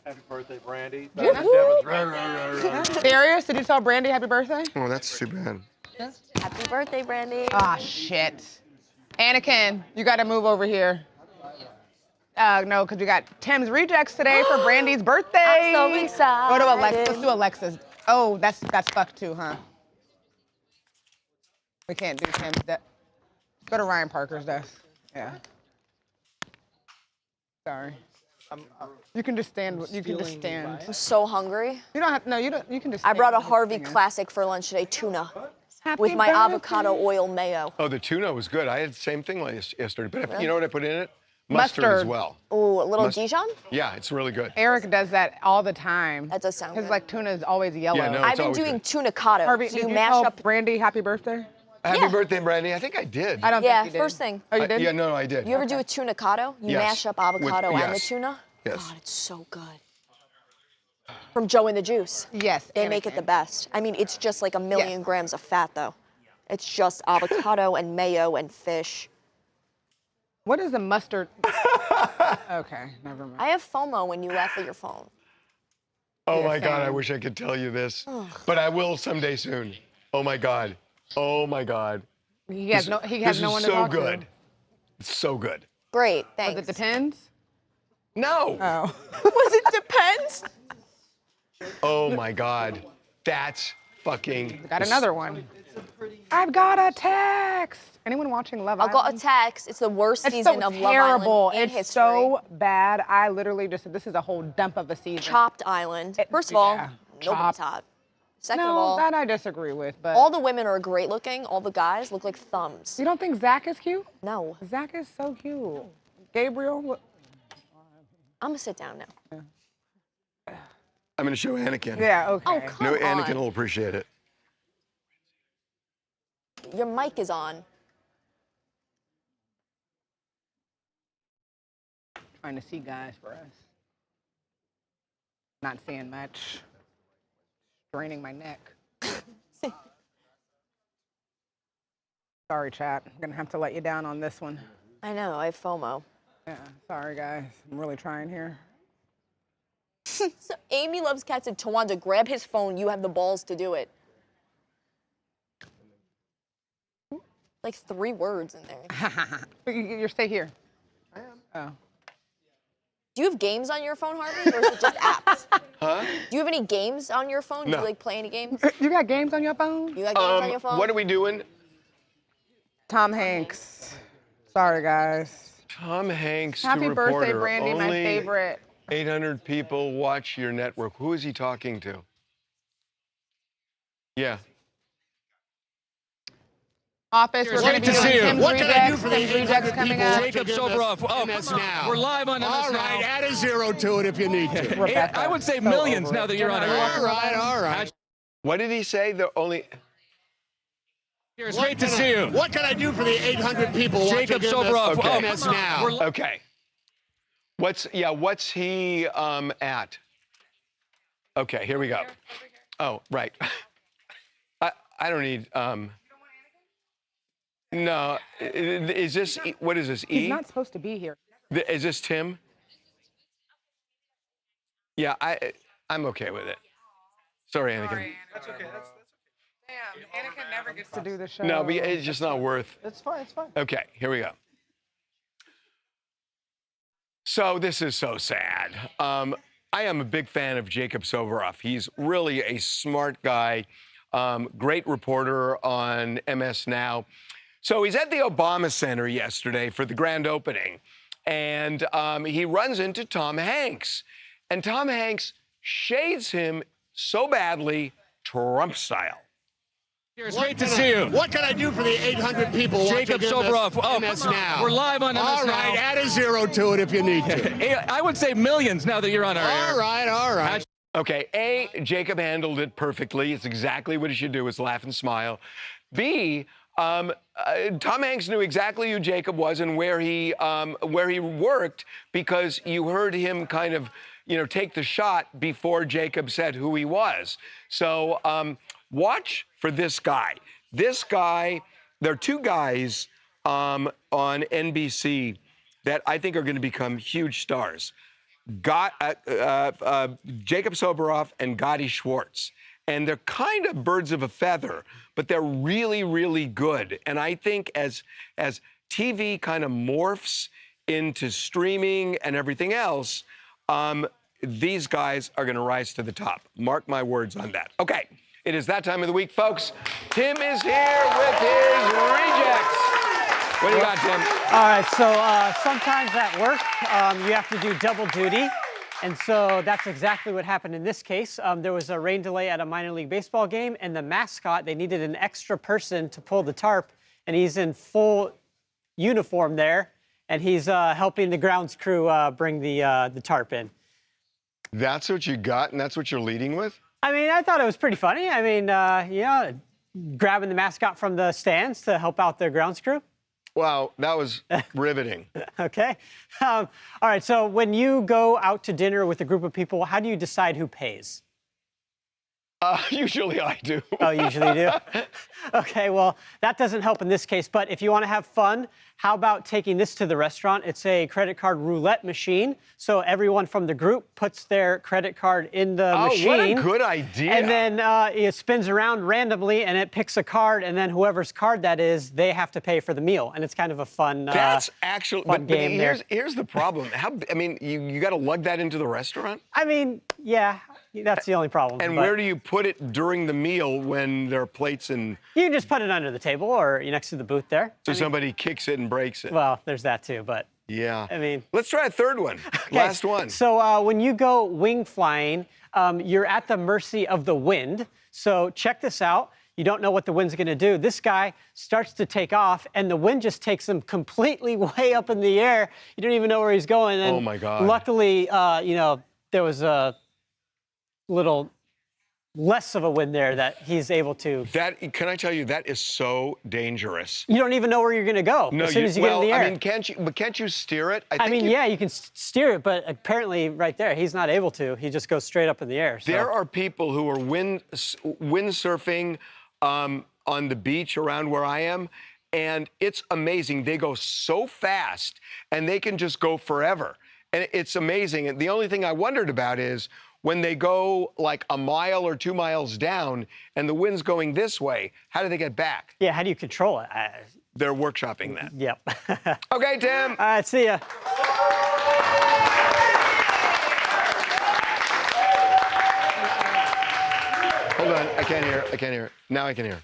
Happy birthday, Brandy. Darius, did you tell Brandy happy birthday? Oh, that's too bad. Happy birthday, Brandy. Ah, shit. Anakin, you got to move over here. No, because we got Tim's rejects today for Brandy's birthday. I'm so excited. Go to Alexa. Let's do Alexa's. Oh, that's fucked too, huh? We can't do Tim's. Go to Ryan Parker's desk. Yeah. Sorry. You can just stand. You can just stand. I'm so hungry. You don't have. No, you don't. You can just. I stand brought a and Harvey sing it. classic for lunch today, tuna, Happy with my birthday. avocado oil mayo. Oh, the tuna was good. I had the same thing yesterday. But Really? you know what I put in it? Mustard as Mustard. well. Ooh, a little Dijon? Yeah, it's really good. Eric does that all the time. That does sound His good. like tuna is always yellow. Yeah, no, I've it's been always doing good. tunicado. Harvey, So did you you mash tell up. Brandy happy birthday? Happy birthday, Brandy. I think I did. I don't Yeah, think you did. first thing. Oh, you did? Yeah, no, I did. You ever do a tunicado? You Yes. mash up avocado With- and the yes. tuna? Yes. God, it's so good. From Joe and the Juice. Yes. They make it the best. I mean, it's just like a million grams of fat, though. It's just avocado and mayo and fish. What is the mustard? Okay, never mind. I have FOMO when you laugh at your phone. Oh my Yes, God, I Sam. wish I could tell you this, Ugh. but I will someday soon. Oh my God. Oh my God. He has no. He has This no is one to so talk good. to. It's so good. Great, Was thanks. it Depends? No. Oh. Was it Depends? Oh my God. That's fucking. Got another one. I've got a text. Anyone watching Love I'll go a Island? text. It's the worst It's season so of Love terrible. Island in It's history. so bad. I literally just said this is a whole dump of a season. Chopped Island. First of all, yeah, nobody's chopped. hot. Second no, of all, that I disagree with. But all the women are great looking. All the guys look like thumbs. you don't think Zach is cute? No. Zach is so cute. Gabriel. I'm gonna sit down now. I'm going to show Anakin. Yeah. Okay. Oh, come No, on. Anakin will appreciate it. Your mic is on. Trying to see guys for us. Not seeing much. Straining my neck. Sorry, chat. I'm gonna have to let you down on this one. I know. I have FOMO. Yeah. Sorry, guys. I'm really trying here. So Amy Loves Cats and Tawanda, grab his phone. You have the balls to do it. Like 3 words in there. You stay here. I am. Oh. Do you have games on your phone, Harvey, or is it just apps? Huh? Do you have any games on your phone? Do No. you like play any games? You got games on your phone? You got games on your phone? What are we doing? Tom Hanks. Sorry, guys. Tom Hanks Happy to reporter. birthday, Brandy, my Only favorite. 800 people watch your network. Who is he talking to? Yeah. Office. We're going to be doing Tim's What can I do Rejects. for the Tim's Rejects 800 coming people up. Jacob Soboroff. Oh, MS come on. Now. We're live on MS All Now. right, add a zero to it if you need to. Rebecca, I would say so millions over now it. that you're on Jenna, air. are you watching All right, Rebecca? all right. What did he say? The only. It's great to see you. What can I do for the 800 people Jacob watching Soboroff. Okay. MS Now? Okay. What's he at? Okay, here we go. Oh, right. I don't need no. Is this what is this? E? He's not supposed to be here. Is this Tim? Yeah, I'm okay with it. Sorry, Anakin. That's okay. That's okay. Damn, Anakin never gets to do the show. No, but it's just not worth. It's fine. It's fine. Okay, here we go. So this is so sad. I am a big fan of Jacob Soboroff. He's really a smart guy, great reporter on MS Now. So he's at the Obama Center yesterday for the grand opening, and he runs into Tom Hanks. And Tom Hanks shades him so badly, Trump style. It's great to see you. What can I do for the 800 people Jacob watching Soboroff. Oh, MS come on. Now? We're live on MS All Now. right, add a zero to it if you need to. I would say millions now that you're on our air. All right, all right. Okay, A, Jacob handled it perfectly. It's exactly what he should do, is laugh and smile. B, Tom Hanks knew exactly who Jacob was and where he worked, because you heard him kind of, take the shot before Jacob said who he was. So watch for this guy. This guy, there are two guys on NBC that I think are going to become huge stars. Jacob Soboroff and Gotti Schwartz. And they're kind of birds of a feather, but they're really, really good. And I think as TV kind of morphs into streaming and everything else, these guys are going to rise to the top. Mark my words on that. Okay, it is that time of the week, folks. Tim is here with his rejects. What do you got, Tim? All right, so sometimes at work, you have to do double duty. And so that's exactly what happened in this case. There was a rain delay at a minor league baseball game, and the mascot, they needed an extra person to pull the tarp, and he's in full uniform there, and he's helping the grounds crew bring the tarp in. That's what you got, and that's what you're leading with? I mean, I thought it was pretty funny. I mean, grabbing the mascot from the stands to help out the grounds crew. Wow, that was riveting. Okay. All right, so when you go out to dinner with a group of people, how do you decide who pays? Usually I do. Oh, usually you do? Okay, well, that doesn't help in this case, but if you want to have fun, how about taking this to the restaurant? It's a credit card roulette machine, so everyone from the group puts their credit card in the machine. Oh, what a good idea. And then it spins around randomly, and it picks a card, and then whoever's card that is, they have to pay for the meal, and it's kind of a fun That's actually, fun but game there. here's the problem. You got to lug that into the restaurant? I mean, yeah, that's the only problem. And where do you put it during the meal when there are plates and... You can just put it under the table or next to the booth there. So somebody kicks it and breaks it. Well, there's that too, but... Yeah. I mean... Let's try a third one. Okay. Last one. So when you go wing flying, you're at the mercy of the wind. So check this out. You don't know what the wind's going to do. This guy starts to take off, and the wind just takes him completely way up in the air. You don't even know where he's going. And oh, my God. Luckily, there was a little less of a wind there that he's able to. Can I tell you, that is so dangerous. You don't even know where you're going to go as soon as you get in the air. I mean, can't you steer it? I mean, yeah, you can steer it, but apparently right there, he's not able to. He just goes straight up in the air. So. There are people who are wind surfing on the beach around where I am, and it's amazing. They go so fast, and they can just go forever. And it's amazing. And the only thing I wondered about is when they go like a mile or 2 miles down and the wind's going this way, how do they get back? Yeah, how do you control it? They're workshopping that. Yep. Okay, Tim. All right, see ya. Hold on, I can't hear. Now I can hear.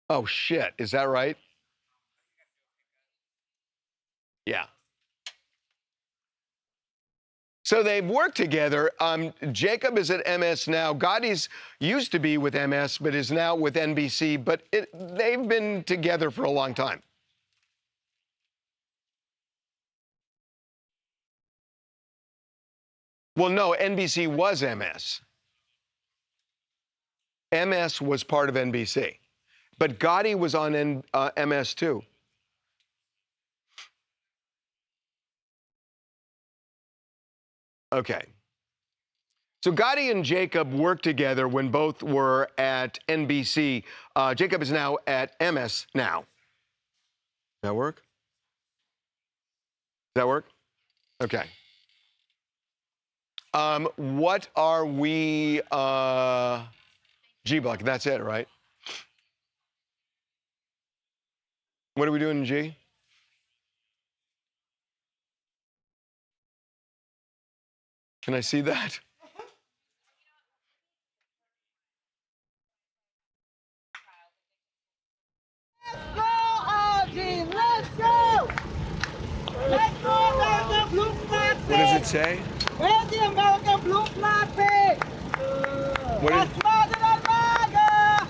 Oh, shit, is that right? Yeah. So they've worked together. Jacob is at MS now. Gotti's used to be with MS, but is now with NBC. But they've been together for a long time. Well, no, NBC was MS. MS was part of NBC. But Gotti was on MS too. Okay. So Gotti and Jacob worked together when both were at NBC. Jacob is now at MS now. Does that work? Does that work? Okay. What are we? G-Block, that's it, right? What are we doing in G? Can I see that? Let's go, Algie! Let's go! Let's go, American Blue Flag Pig! What does it say? Where's the American Blue Flag Pig? What is, That's more than a lager!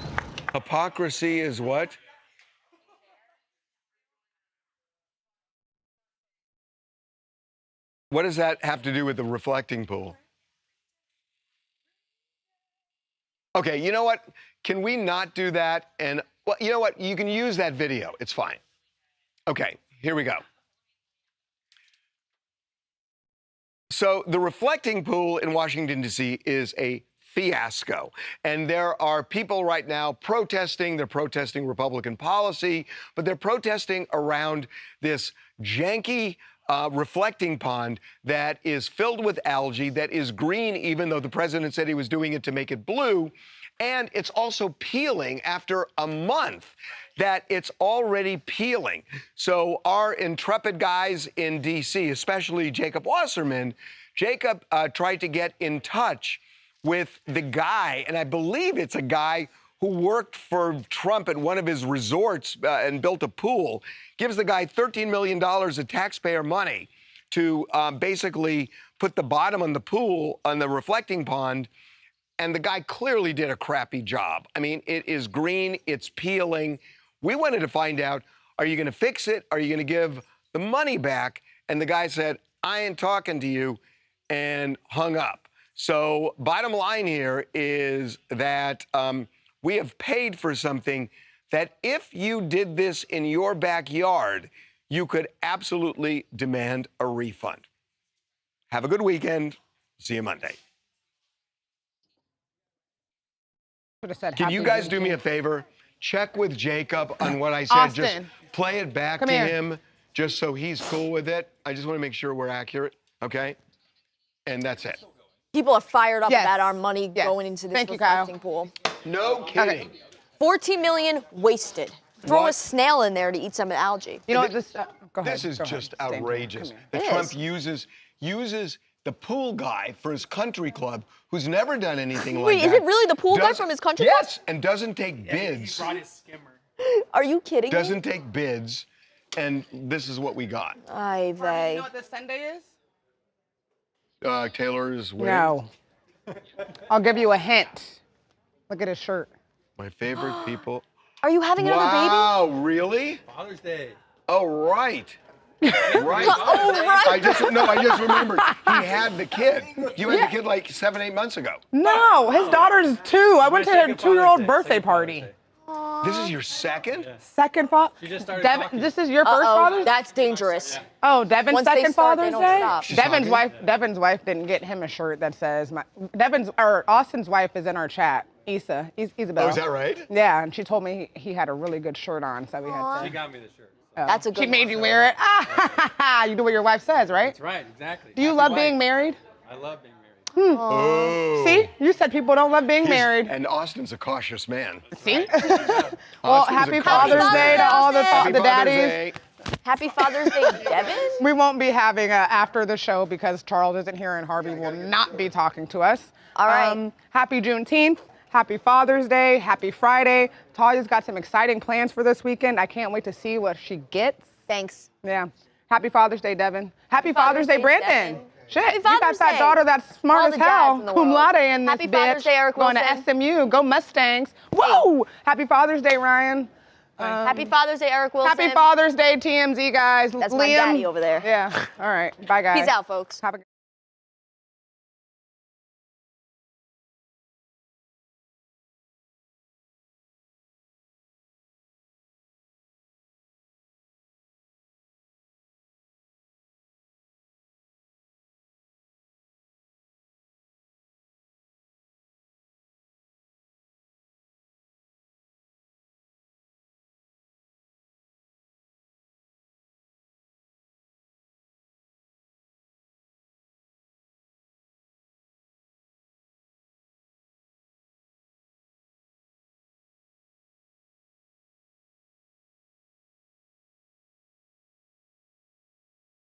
hypocrisy is what? What does that have to do with the reflecting pool? Okay, you know what? Can we not do that? And, well, you know what? You can use that video. It's fine. Okay, here we go. So the reflecting pool in Washington, D.C. is a fiasco. And there are people right now protesting. They're protesting Republican policy, but they're protesting around this janky reflecting pond that is filled with algae, that is green, even though the president said he was doing it to make it blue. And it's also peeling after a month that it's already peeling. So our intrepid guys in D.C., especially Jacob Wasserman, Jacob tried to get in touch with the guy, and I believe it's a guy who worked for Trump at one of his resorts and built a pool, gives the guy $13 million of taxpayer money to basically put the bottom on the pool, on the reflecting pond, and the guy clearly did a crappy job. I mean, it is green, it's peeling. We wanted to find out, are you going to fix it? Are you going to give the money back? And the guy said, I ain't talking to you, and hung up. So bottom line here is that we have paid for something that if you did this in your backyard, you could absolutely demand a refund. Have a good weekend. See you Monday. Can you guys do me a favor? Check with Jacob on what I said. Austin. Just play it back Come to here. him just so he's cool with it. I just want to make sure we're accurate, okay? And that's it. People are fired up Yes. about our money Yes. going into this Thank you, Kyle. reflecting pool. No kidding. 14 million wasted. Throw a What? snail in there to eat some algae. You know what? This. Go ahead. This is Go ahead. just Stand here. outrageous Come here. that It Trump is. uses the pool guy for his country club who's never done anything like Wait, that. is it really the pool guy Does- from his country Yes, and doesn't take bids. club? Are you kidding me? Doesn't take bids, and this is what we got. Ay vey. You know what this Sunday is? Taylor's wedding. No. I'll give you a hint. Look at his shirt. My favorite people. Are you having another baby? Wow, really? Father's Day. Oh, right. Right. Oh, right. I just remembered. He had the kid. You had the kid like 7-8 months ago. No, his daughter's 2. I went to her 2-year-old birthday party. This is your second? Second father. She just started Devin, talking. this is your first Father's Day? That's dangerous. Oh, Devin's Once they second start, they Father's don't Day? stop. She's Devin's talking? wife didn't get him a shirt that says Austin's wife is in our chat. Isabel. Oh, is that right? Yeah, and she told me he had a really good shirt on, so we had She to. got me the shirt. That's a good She made one. you wear it. You do what your wife says, right? That's right, exactly. Do you Happy love wife. being married? I love being married. Oh. See, you said people don't love being He's- married. And Austin's a cautious man. See? Austin's Well, a happy cautious Father's man. Day to all the Happy Father's daddies. Day. Happy Father's Day, Devin. We won't be having after the show because Charles isn't here and Harvey will not be talking to us. All right. Happy Juneteenth. Happy Father's Day. Happy Friday. Talia's got some exciting plans for this weekend. I can't wait to see what she gets. Thanks. Yeah. Happy Father's Day, Devin. Happy Father's Day, Brandon. Devin. Shit, Happy you got Father's that Day. daughter that's All smart the as hell. dads in the Cum world. laude in this Happy bitch. Father's Day, Eric Going Wilson. to SMU. Go Mustangs. Whoa! Happy Father's Day, Ryan. Happy Father's Day, Eric Wilson. Happy Father's Day, TMZ guys. That's Liam. my daddy over there. Yeah. All right. Bye, guys. Peace out, folks. Have a